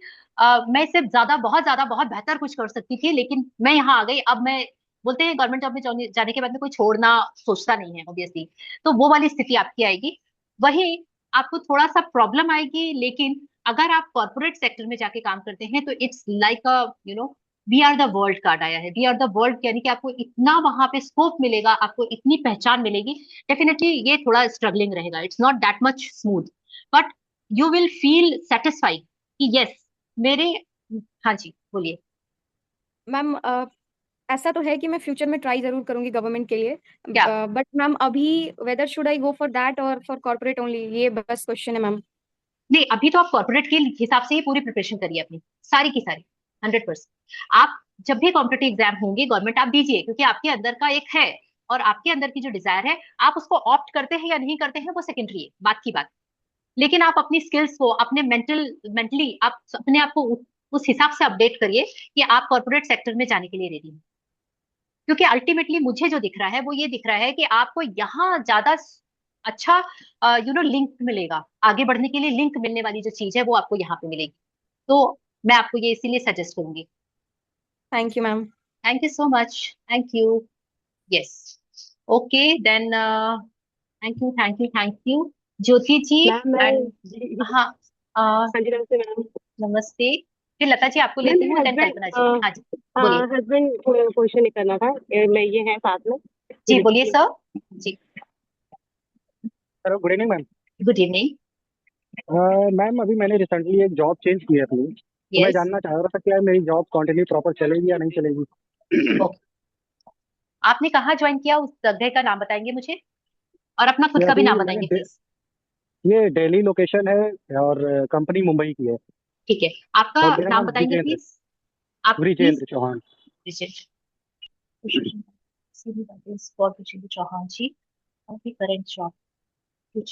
मैं इससे ज्यादा, बहुत ज्यादा, बहुत बेहतर कुछ कर सकती थी, लेकिन मैं यहाँ आ गई। अब मैं, बोलते हैं गवर्नमेंट जॉब में जाने के बाद में कोई छोड़ना सोचता नहीं है ऑब्वियसली, तो वो वाली स्थिति आपकी आएगी। वही आपको थोड़ा सा प्रॉब्लम आएगी, लेकिन अगर आप कॉर्पोरेट सेक्टर में जाके काम करते हैं तो it's like a we are the world card आया है। वी आर द वर्ल्ड, यानी कि आपको इतना वहां पे स्कोप मिलेगा, आपको इतनी पहचान मिलेगी। डेफिनेटली ये थोड़ा स्ट्रगलिंग रहेगा, it's not that much smooth, but you will feel satisfied कि यस मेरे। हाँ जी बोलिए। मैम, ऐसा तो है कि मैं फ्यूचर में ट्राई जरूर करूंगी गवर्नमेंट के लिए, क्या, बट मैम अभी weather should I go for that और फॉर कॉर्पोरेट ओनली, ये बस क्वेश्चन है मैम। नहीं अभी तो आप कॉर्पोरेट के हिसाब से ही पूरी प्रिपरेशन करिए अपनी, सारी की सारी, 100%। आप जब भी कॉम्पिटेटिव एग्जाम होंगे गवर्नमेंट आप दीजिए, क्योंकि आपके अंदर का एक है, और आपके अंदर की जो डिजायर है, आप उसको ऑप्ट करते हैं या नहीं करते हैं वो सेकेंडरी है, बात की बात। लेकिन आप अपनी स्किल्स को, अपने मेंटली आप अपने आप को उस हिसाब से अपडेट करिए कि आप कॉर्पोरेट सेक्टर में जाने के लिए रेडी हैं। क्योंकि अल्टीमेटली मुझे जो दिख रहा है वो ये दिख रहा है कि आपको यहाँ ज्यादा अच्छा लिंक मिलेगा, आगे बढ़ने के लिए लिंक मिलने वाली जो चीज है वो आपको यहाँ पे मिलेगी। तो मैं आपको ये इसीलिए सजेस्ट करूंगी। Thank you ma'am. Thank you so much. Thank you. Yes. Okay then, thank you thank you thank you Jyoti ji. Ma'am मैं एंड हाँ, हाँ जी नमस्ते मैम। नमस्ते। फिर लता जी आपको मैम लेती मेरे हूँ, देन कल्पना जी। हाँ जी बोलिए। हस्बैंड क्वेश्चन नहीं करना था, मैं ये है साथ में। जी बोलिए सर। जी hello, good evening ma'am. Good evening. Ma'am अभी मैंने रिसेंटली एक जॉब चेंज की है अपनी, तो मैं यस। जानना चाह रहा था कि यार मेरी जॉब कंटिन्यू प्रॉपर चलेगी या नहीं चलेगी। आपने कहाँ ज्वाइन किया, उस जगह का नाम बताएंगे मुझे, और अपना खुद ये का भी अभी नाम मैंने बताएंगे प्लीज। ये दिल्ली लोकेशन है और कंपनी मुंबई की है। ठीक है, आपका और मेरा नाम नाम बताएंगे ब्रिजेंद्र, प्लीज। आप प्लीज। ब्रिजेंद्र चौहान। चौहान जी, अभी करेंट जॉब। ये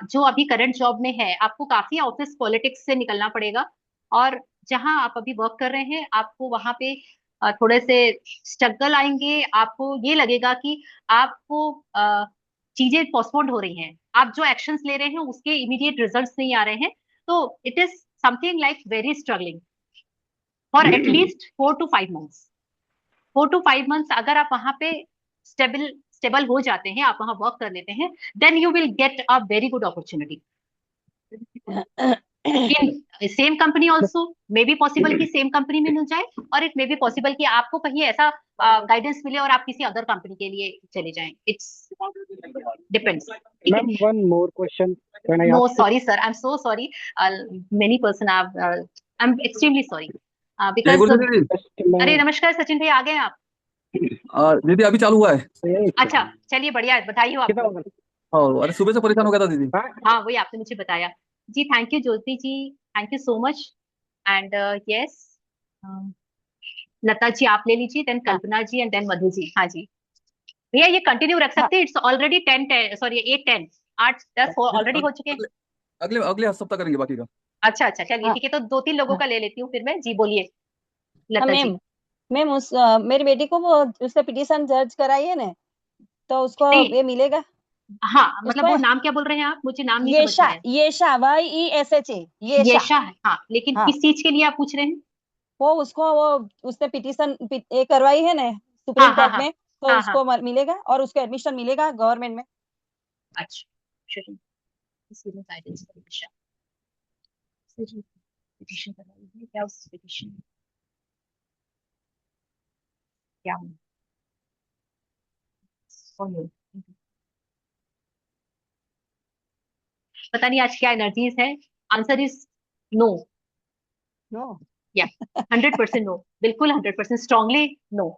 जो अभी करंट जॉब में है, आपको काफी ऑफिस पॉलिटिक्स से निकलना पड़ेगा, और जहां आप अभी वर्क कर रहे हैं आपको वहां पे थोड़े से स्ट्रगल आएंगे। आपको ये लगेगा कि आपको चीजें पोस्टपोन्ड हो रही हैं, आप जो एक्शंस ले रहे हैं उसके इमीडिएट रिजल्ट्स नहीं आ रहे हैं, तो it is something like very struggling for at least 4 to 5 months। 4 to 5 months अगर आप वहां पे स्टेबल हो जाते हैं, आप वहां वर्क कर लेते हैं, then you will get a very good opportunity in same company also. May be possible कि सेम कंपनी में मिल जाए, और इट मे बी पॉसिबल कि आपको कहीं ऐसा गाइडेंस मिले और आप किसी अदर कंपनी के लिए चले जाएं। It's depends. Ma'am one more question can I know ask? Sorry sir, I am so sorry, many person I am extremely sorry जय बिकॉज गुरु दीदी। अरे नमस्कार सचिन भाई, आ गए आप? दीदी अभी चालू हुआ है। अच्छा चलिए बढ़िया है, बताइए आप। अरे सुबह से परेशान हो गया था दीदी। हाँ वही आपने मुझे बताया जी। Thank you Jyoti ji, thank you so much. And yes Lata ji आप ले लीजिए, then Kalpana ji and then Madhu ji. हाँ जी भैया ये कंटिन्यू रख सकते हैं, इट्स ऑलरेडी 10 सॉरी 8 10 8 10 ऑलरेडी हो चुके हैं। अगले अगले सप्ताह करेंगे बाकी का। अच्छा अच्छा चलिए ठीक है, तो 2-3 लोगों का ले लेती हूँ फिर मैं। जी बोलिए लता जी। मैम मैम उस मेरी बेटी को वो उसने पिटीशन दर्ज कराई है ना, तो उसको नहीं, ये मिलेगा? हाँ मतलब उसको वो नाम क्या बोल रहे हैं आप? मुझे नाम नहीं समझ येशा, में आया। येशा YESHA, येशा। येशा है हाँ, लेकिन हाँ। किस चीज के लिए आप पूछ रहे हैं? वो उसको वो उसने पिटीशन ये करवाई है ना हाँ सुप्रीम हाँ कोर्ट हाँ में, तो हाँ उसको हाँ। मिलेगा और उसको एडमिशन मिलेगा गवर्नमेंट में। अच्छा चलिए, इसके लिए गाइडेंस करें येशा। पिटीशन करवाई है क्या? उस पिटीशन में क्या हुआ? ओह, पता नहीं आज क्या एनर्जीज है। Answer is no. नो या 100% नो, बिल्कुल 100% स्ट्रांगली नो।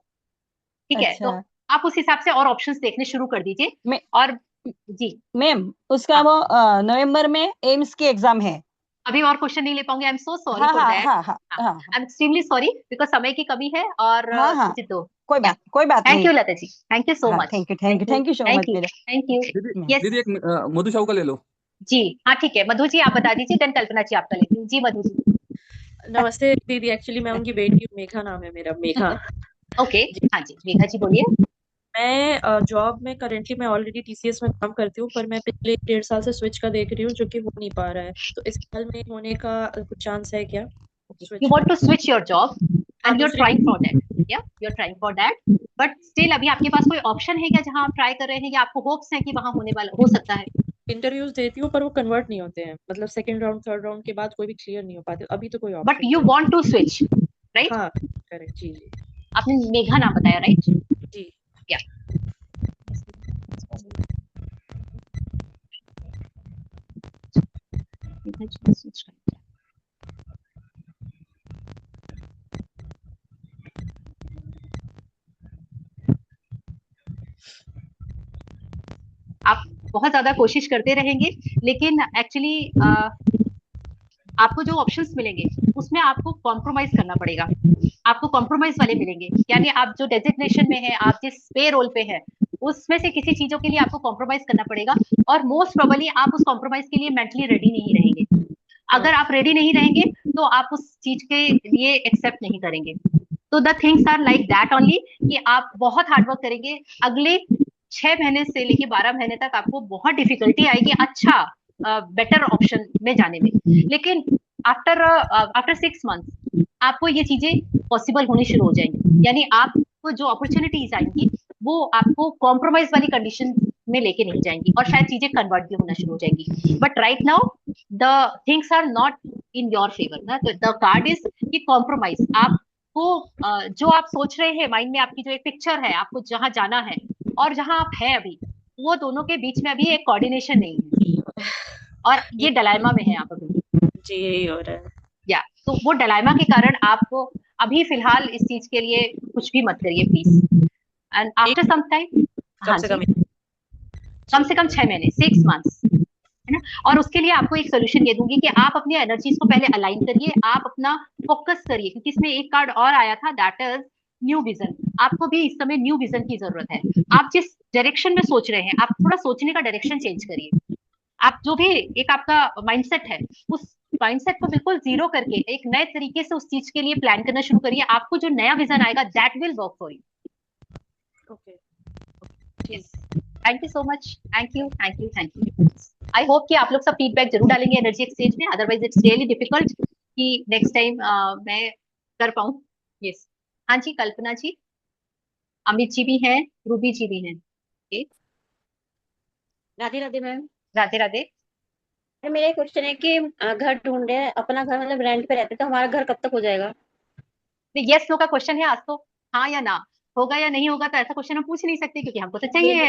ठीक है, तो अच्छा आप उस हिसाब से और ऑप्शंस देखने शुरू कर दीजिए। मैं और जी मैम उसका हाँ, वो नवंबर में एम्स की एग्जाम है। अभी और क्वेश्चन नहीं ले पाऊंगे, आई एम सो सॉरी हाँ फॉर हाँ दैट। हाँ हाँ आई हाँ एम एक्सट्रीमली सॉरी बिकॉज समय की कमी है। और हाँ हाँ जी तो कोई या बात थैंक नहीं। You Lata ji, thank you so हाँ much. Thank you so thank much you मेरा थैंक यू। दीदी यस दीदी एक मधु साहू का ले लो। जी हाँ ठीक है, मधु जी आप बता दीजिए, देन कल्पना जी आपका लेती हूँ। जी मधु जी। नमस्ते दीदी, एक्चुअली मैं उनकी बेटी हूँ, मेघा नाम है मेरा, मेघा। ओके जी, हाँ जी मेघा जी बोलिए। मैं जॉब में करेंटली मैं ऑलरेडी TCS में काम करती हूँ, पर मैं पिछले 1.5 साल से स्विच का देख रही हूँ, जो कि हो नहीं पा रहा है। तो इस साल में होने का कुछ चांस है क्या यू स्विच वांट का? टू स्विच योर जॉब हाँ एंड यू आर दूसरी ट्राइंग फॉर दैट, या you are trying for that, but still अभी आपके पास कोई ऑप्शन है क्या जहां आप ट्राई कर रहे हैं, या आपको होप्स है कि वहां होने वाला हो सकता है? इंटरव्यूज देती हूँ पर वो कन्वर्ट नहीं होते हैं, मतलब सेकंड राउंड थर्ड राउंड के बाद कोई भी क्लियर नहीं हो पाते, अभी तो कोई बट ऑप्शन यू नहीं वांट टू स्विच राइट? है। हाँ करेक्ट जी जी आपने मेघा नाम बताया राइट? जी। या आप बहुत ज्यादा कोशिश करते रहेंगे, लेकिन एक्चुअली आपको जो ऑप्शंस मिलेंगे उसमें आपको कॉम्प्रोमाइज करना पड़ेगा। आपको कॉम्प्रोमाइज वाले मिलेंगे, यानी आप जो डेजिग्नेशन में है, आप जिस पे रोल पे है, उसमें से किसी चीजों के लिए आपको कॉम्प्रोमाइज करना पड़ेगा, और मोस्ट प्रोबेबली आप उस कॉम्प्रोमाइज के लिए मेंटली रेडी नहीं रहेंगे। अगर आप रेडी नहीं रहेंगे तो आप उस चीज के लिए एक्सेप्ट नहीं करेंगे। तो the things are like that only, कि आप बहुत हार्डवर्क करेंगे, अगले 6 महीने से लेके 12 महीने तक आपको बहुत डिफिकल्टी आएगी अच्छा बेटर ऑप्शन में जाने में, लेकिन आफ्टर 6 मंथ्स आपको ये चीजें पॉसिबल होनी शुरू हो जाएंगी, यानी आपको जो अपॉर्चुनिटीज आएंगी वो आपको कॉम्प्रोमाइज वाली कंडीशन में लेके नहीं जाएंगी, और शायद चीजें कन्वर्ट भी होना शुरू हो जाएंगी। But right now the things are not in your favour ना, तो द कार्ड इज कि कॉम्प्रोमाइज। आपको जो आप सोच रहे हैं माइंड में, आपकी जो एक पिक्चर है, आपको जहां जाना है और जहां आप हैं अभी, वो दोनों के बीच में अभी एक कोऑर्डिनेशन नहीं है, और ये डायलेमा में है आप अभी। जी यही हो रहा है। या तो वो डायलेमा के कारण आपको अभी फिलहाल इस चीज के लिए कुछ भी मत करिए please, and after some time. कम हाँ से जी कम कम से कम 6 महीने, 6 मंथ्स, है ना। और उसके लिए आपको एक सोल्यूशन ये दूंगी कि आप अपनी एनर्जीज को पहले अलाइन करिए, आप अपना फोकस करिए, क्योंकि इसमें एक कार्ड और आया था, दैट इज न्यू विजन। आपको भी इस समय न्यू विजन की जरूरत है। आप जिस डायरेक्शन में सोच रहे हैं, आप थोड़ा सोचने का डायरेक्शन चेंज करिए। आप जो भी एक आपका माइंडसेट है, उस माइंडसेट को बिल्कुल जीरो करके एक नए तरीके से उस चीज के लिए प्लान करना शुरू करिए। आपको जो नया विजन आएगा, that will work for you. Okay. Yes, thank you so much, thank you, thank you, thank you. I hope कि आप लोग सब फीडबैक जरूर डालेंगे एनर्जी एक्सचेंज में, अदरवाइज इट्स रियली डिफिकल्ट कि नेक्स्ट टाइम मैं कर पाऊँ। यस, हाँ जी, कल्पना जी, अमित जी भी हैं, रूबी जी भी हैं। Okay, Radhe Radhe ma'am. राधे राधे। मेरा क्वेश्चन है कि घर ढूंढ रहे हैं, अपना घर मतलब रेंट पे रहते हैं, तो हमारा घर कब तक हो जाएगा? यस नो का क्वेश्चन है आज तो, हाँ या ना, होगा या नहीं होगा, तो ऐसा क्वेश्चन हम पूछ नहीं सकते, क्योंकि हमको तो चाहिए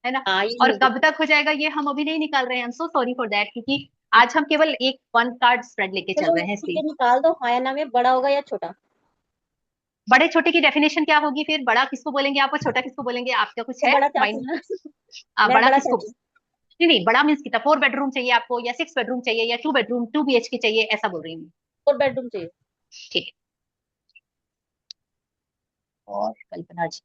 है ना। हाँ, ये और मुझे कब तक हो जाएगा ये हम अभी नहीं निकाल रहे हैं, I am so sorry for that, क्योंकि आज हम केवल एक 1 कार्ड स्प्रेड लेके चल चलो रहे हैं ठीक इसलिए। है, निकाल दो। हाँ या ना में बड़ा होगा या छोटा? बड़े छोटे की डेफिनेशन क्या होगी फिर? बड़ा किसको बोलेंगे आप और छोटा किसको बोलेंगे? आपका कुछ तो है बड़ा चाहती माइंड? हूँ ना। मैं बड़ा बड़ा किसको? चाहती हूँ। नहीं नहीं, बड़ा मीन्स कितना? 4 बेडरूम चाहिए आपको, या 6 बेडरूम चाहिए, या 2 बेडरूम 2 BHK चाहिए, ऐसा बोल रही हूँ। 4 बेडरूम चाहिए। ठीक है। और कल्पना जी,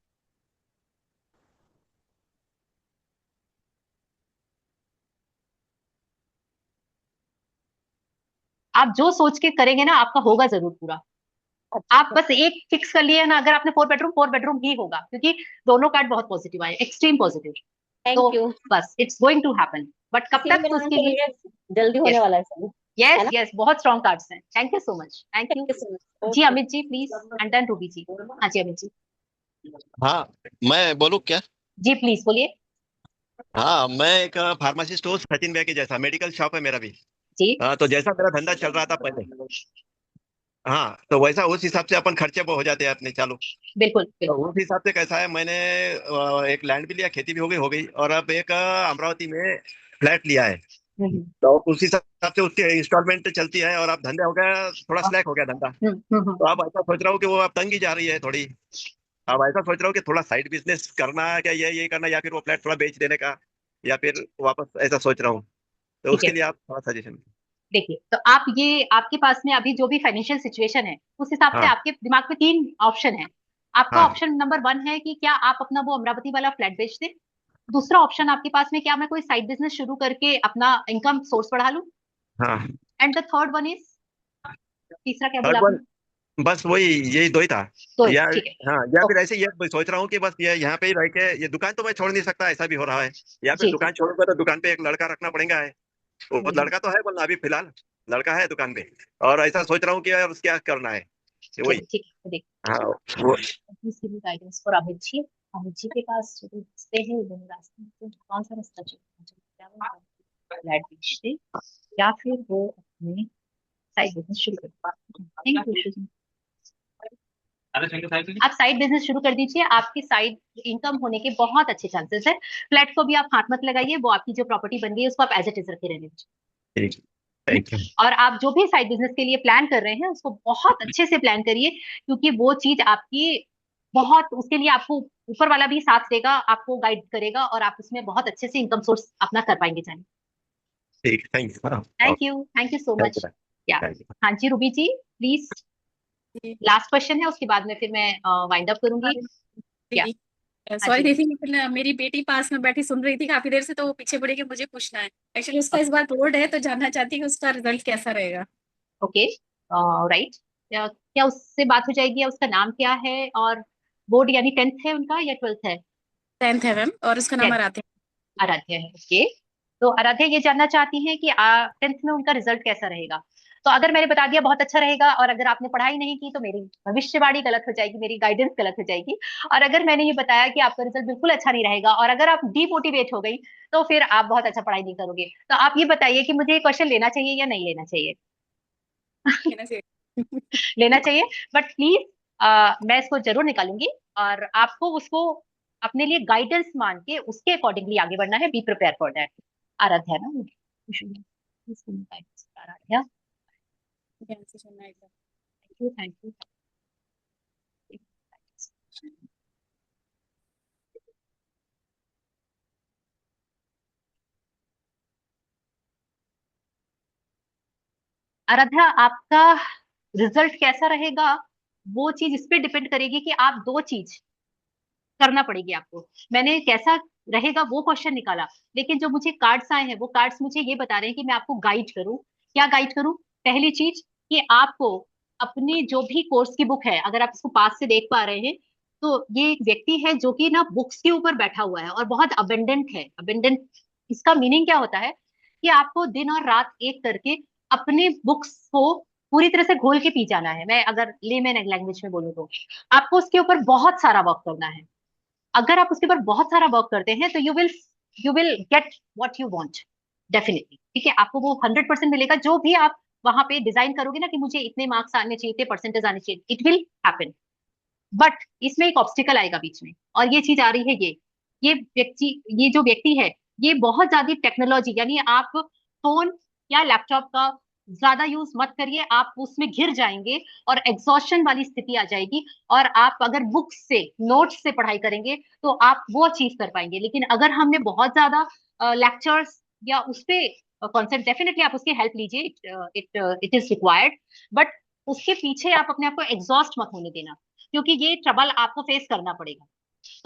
आप जो सोच के करेंगे ना, आपका होगा जरूर पूरा। आप बस एक फिक्स कर लिए ना, अगर आपने 4 बेडरूम ही होगा, क्योंकि दोनों कार्ड बहुत पॉजिटिव आए, एक्सट्रीम पॉजिटिव। तो थैंक यू। बस it's going to happen, but कब इसीलिए तक, तो मेरा उसके आंसर लिए। जल्दी होने यस वाला है सब, है यस ना? यस, बहुत स्ट्रॉन्ग कार्ड्स हैं, thank you so much, thank you. Thank you so much. जी okay. Amit ji please, and then Ruby ji. हाँ जी अमित जी, हाँ, मैं बोलूँ क्या? जी प्लीज बोलिए। हाँ, मैं एक फार्मासिस्ट हूँ, सचिन भैया के जैसा मेडिकल शॉप है मेरा भी। जी हाँ, तो जैसा मेरा धंधा चल रहा था पहले, हाँ, तो वैसा उस हिसाब से अपन खर्चे वो हो जाते हैं अपने चालू। बिल्कुल तो बिल्कुल। उस हिसाब से कैसा है, मैंने एक लैंड भी लिया, खेती भी हो गई, और अब एक अमरावती में फ्लैट लिया है। हम्म, तो उस हिसाब से उसकी इंस्टॉलमेंट चलती है, और अब धंधा हो गया, थोड़ा स्लैक हो गया धंधा। तो अब ऐसा सोच रहा हूँ कि वो अब तंगी जा रही है थोड़ी। अब ऐसा सोच रहा हूँ कि थोड़ा साइड बिजनेस करना है क्या, ये करना, या फिर वो फ्लैट थोड़ा बेच देने का, या फिर वापस, ऐसा सोच रहा हूँ। तो ठीक उसके है। लिए आप थोड़ा सजेशन। देखिए, तो आप ये, आपके पास में अभी जो भी फाइनेंशियल सिचुएशन है, उस हिसाब से हाँ आपके दिमाग में 3 ऑप्शन है। आपका हाँ ऑप्शन नंबर 1 है कि क्या आप अपना वो अमरावती वाला फ्लैट बेच दें। दूसरा ऑप्शन आपके पास में, क्या मैं कोई साइड बिजनेस शुरू करके अपना इनकम सोर्स बढ़ा लूं। हाँ। And the third one is, तीसरा क्या बोला थर्ड आपने? वन, बस वही, यही दो ही था। तो या ठीक है। हाँ, या फिर ओके। ऐसे ये सोच रहा हूँ कि बस ये यहाँ पे ही रह के, ये दुकान तो मैं छोड़ नहीं सकता, ऐसा भी हो रहा है। या फिर जी जी। दुकान छोड़ूंगा तो दुकान पे एक लड़का रखना पड़ेगा है। वो हम्म, लड़का तो है, बोलना अभी फिलहाल लड़का है दुकान पे। और ऐसा सोच रहा हूँ कि यार क्या करना है, कि ठीक वही। है ठीक है, तो देखिए, हाँ वो। Please give me guidance for Amit ji. Amit ji के पास जो रास्ते हैं, दोनों रास्ते हैं, तो कौन सा रास्ता चुनना चाहिए? क्या वो फ्लैट बेच दे, या फिर वो अपने साइड बिजनेस शुरू कर? Thank you. आप साइड बिजनेस शुरू कर दीजिए, आपकी साइड इनकम होने के बहुत अच्छे चांसेस है। फ्लैट को भी आप हाथ मत लगाइए, वो आपकी जो प्रॉपर्टी बन गई है उसको आप एज इट इज रखे रहने दीजिए। ठीक, थैंक यू। और आप जो भी साइड बिजनेस के लिए प्लान कर रहे हैं, उसको बहुत अच्छे से प्लान करिए, क्योंकि वो चीज आपकी बहुत, उसके लिए आपको ऊपर वाला भी साथ देगा, आपको गाइड करेगा, और आप उसमें बहुत अच्छे से इनकम सोर्स अपना कर पाएंगे जाने। ठीक, thank you. Thank you so thank much. You. या, थैंक यू। हाँ जी Ruby ji please, last question है, उसके बाद में फिर मैं वाइंड अप करूंगी। या, दीदी, हाँ सॉरी जी। दीदी, लेकिन मेरी बेटी पास में बैठी सुन रही थी काफी देर से, तो वो पीछे पड़ी कि मुझे पूछना है। एक्चुअली उसका इस बार बोर्ड है, तो जानना चाहती हूँ कि उसका रिजल्ट कैसा रहेगा। ओके राइट, क्या क्या उससे बात हो जाएगी, या उसका नाम क्या है, और बोर्ड यानी 10th है उनका या 12th है? 10th है मैम, और उसका नाम 10th, आराध्या। आराध्या है। ओके, तो आराध्या ये जानना चाहती हैं कि 10th में उनका रिजल्ट कैसा रहेगा। तो अगर मैंने बता दिया बहुत अच्छा रहेगा, और अगर आपने पढ़ाई नहीं की, तो मेरी भविष्यवाणी गलत हो जाएगी, मेरी गाइडेंस गलत हो जाएगी। और अगर मैंने ये बताया कि आपका रिजल्ट बिल्कुल अच्छा नहीं रहेगा, और अगर आप डीमोटिवेट हो गई, तो फिर आप बहुत अच्छा पढ़ाई नहीं करोगे। तो आप ये बताइए कि मुझे ये क्वेश्चन लेना चाहिए या नहीं लेना चाहिए? है ना, लेना चाहिए, बट प्लीज मैं इसको जरूर निकालूंगी, और आपको उसको अपने लिए गाइडेंस मान के उसके अकॉर्डिंगली आगे बढ़ना है। Be prepare for that. Aaradhya ना, Aaradhya, thank you thank you. Aaradhya, आपका रिजल्ट कैसा रहेगा वो चीज इस पे डिपेंड करेगी कि आप दो चीज करना पड़ेगी आपको। मैंने कैसा रहेगा वो क्वेश्चन निकाला, लेकिन जो मुझे कार्ड्स आए हैं वो कार्ड्स मुझे ये बता रहे हैं कि मैं आपको गाइड करूं। क्या गाइड करूं? पहली चीज कि आपको अपनी जो भी कोर्स की बुक है, अगर आप इसको पास से देख पा रहे हैं, तो ये एक व्यक्ति है जो कि ना बुक्स के ऊपर बैठा हुआ है और बहुत अबेंडेंट है। अबेंडेंट, इसका मीनिंग क्या होता है कि आपको दिन और रात एक करके अपने बुक्स को पूरी तरह से घोल के पी जाना है। मैं अगर लेमैन लैंग्वेज में बोलूँ तो आपको उसके ऊपर बहुत सारा वर्क करना है। अगर आप उसके ऊपर बहुत सारा वर्क करते हैं तो you will get what you want definitely. ठीक है, आपको वो 100% मिलेगा। जो भी आप वहां पे डिजाइन करोगे ना कि मुझे इतने मार्क्स आने चाहिए, इतने परसेंटेज आने चाहिए, इट विल हैपन। बट इसमें एक ऑब्स्टिकल आएगा बीच में, और ये चीज आ रही है। ये जो व्यक्ति है, ये बहुत ज्यादा टेक्नोलॉजी, यानी आप फोन या लैपटॉप का ज्यादा यूज मत करिए, आप उसमें घिर जाएंगे और एग्जॉशन वाली स्थिति आ जाएगी। और आप अगर बुक्स से, नोट्स से पढ़ाई करेंगे तो आप वो अचीव कर पाएंगे। लेकिन अगर हमने बहुत ज्यादा लेक्चर्स या उस पे कॉन्सेप्ट, डेफिनेटली आप उसकी हेल्प लीजिए, इट इज रिक्वायर्ड। बट उसके पीछे आप अपने आप को एग्जॉस्ट मत होने देना, क्योंकि ये ट्रबल आपको फेस करना पड़ेगा।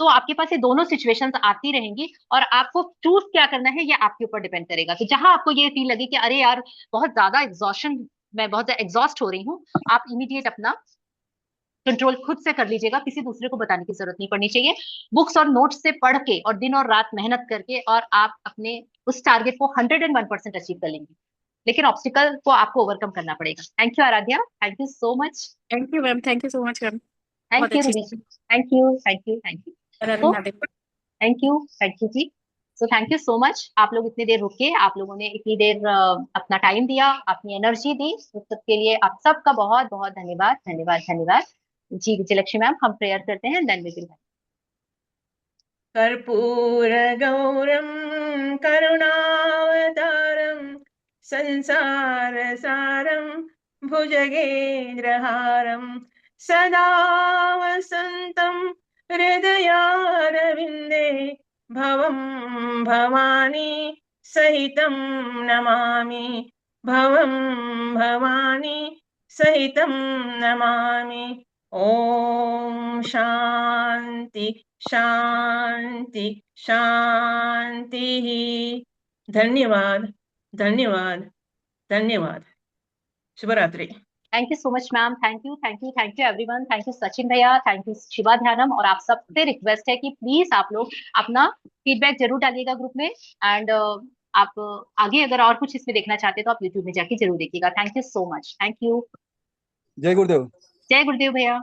तो आपके पास ये दोनों सिचुएशंस आती रहेंगी, और आपको चूज क्या करना है ये आपके ऊपर डिपेंड करेगा। तो जहां आपको ये फील लगे कि अरे यार बहुत ज्यादा एग्जॉशन, मैं बहुत ज्यादा एग्जॉस्ट हो रही हूँ, आप इमीडिएट अपना कंट्रोल खुद से कर लीजिएगा, किसी दूसरे को बताने की जरूरत नहीं पड़नी चाहिए। बुक्स और नोट्स से पढ़ के और दिन और रात मेहनत करके और आप अपने उस टारगेट को 101% अचीव कर लेंगे। लेकिन ऑब्स्टिकल को आपको ओवरकम करना पड़ेगा। Thank you Aaradhya, thank you so much. Thank you ma'am, thank you so much ma'am, thank बहुत यू अच्छी Ruby ji, thank you, thank you, thank you. तो थैंक यू जी। So thank you so much. आप लोग इतनी देर रुके, आप लोगों ने इतनी देर अपना टाइम दिया, अपनी एनर्जी दी, उस सबके लिए आप सबका बहुत बहुत धन्यवाद, धन्यवाद, धन्यवाद। जी विजयलक्ष्मी मैम, हम प्रेयर करते हैं, देन वी विल। कर्पूरगौरं करुणावतारं संसारसारं भुजगेन्द्रहारं सदा वसन्तं हृदयारविन्दे भवं भवानी सहितं नमामि, भवं भवानी सहितं नमामि। ओम शांति शांति शांति। धन्यवाद धन्यवाद धन्यवाद। शुभरात्रि। Thank you so much ma'am, thank you, thank you, thank you everyone, thank you Sachin भैया, थैंक यू शिवा ध्यानम। और आप सबसे रिक्वेस्ट है कि प्लीज आप लोग अपना फीडबैक जरूर डालिएगा ग्रुप में। एंड आप आगे अगर और कुछ इसमें देखना चाहते हैं तो आप यूट्यूब में जाके जरूर देखिएगा। Thank you so much, thank you. जय गुरुदेव। जय गुरुदेव भैया।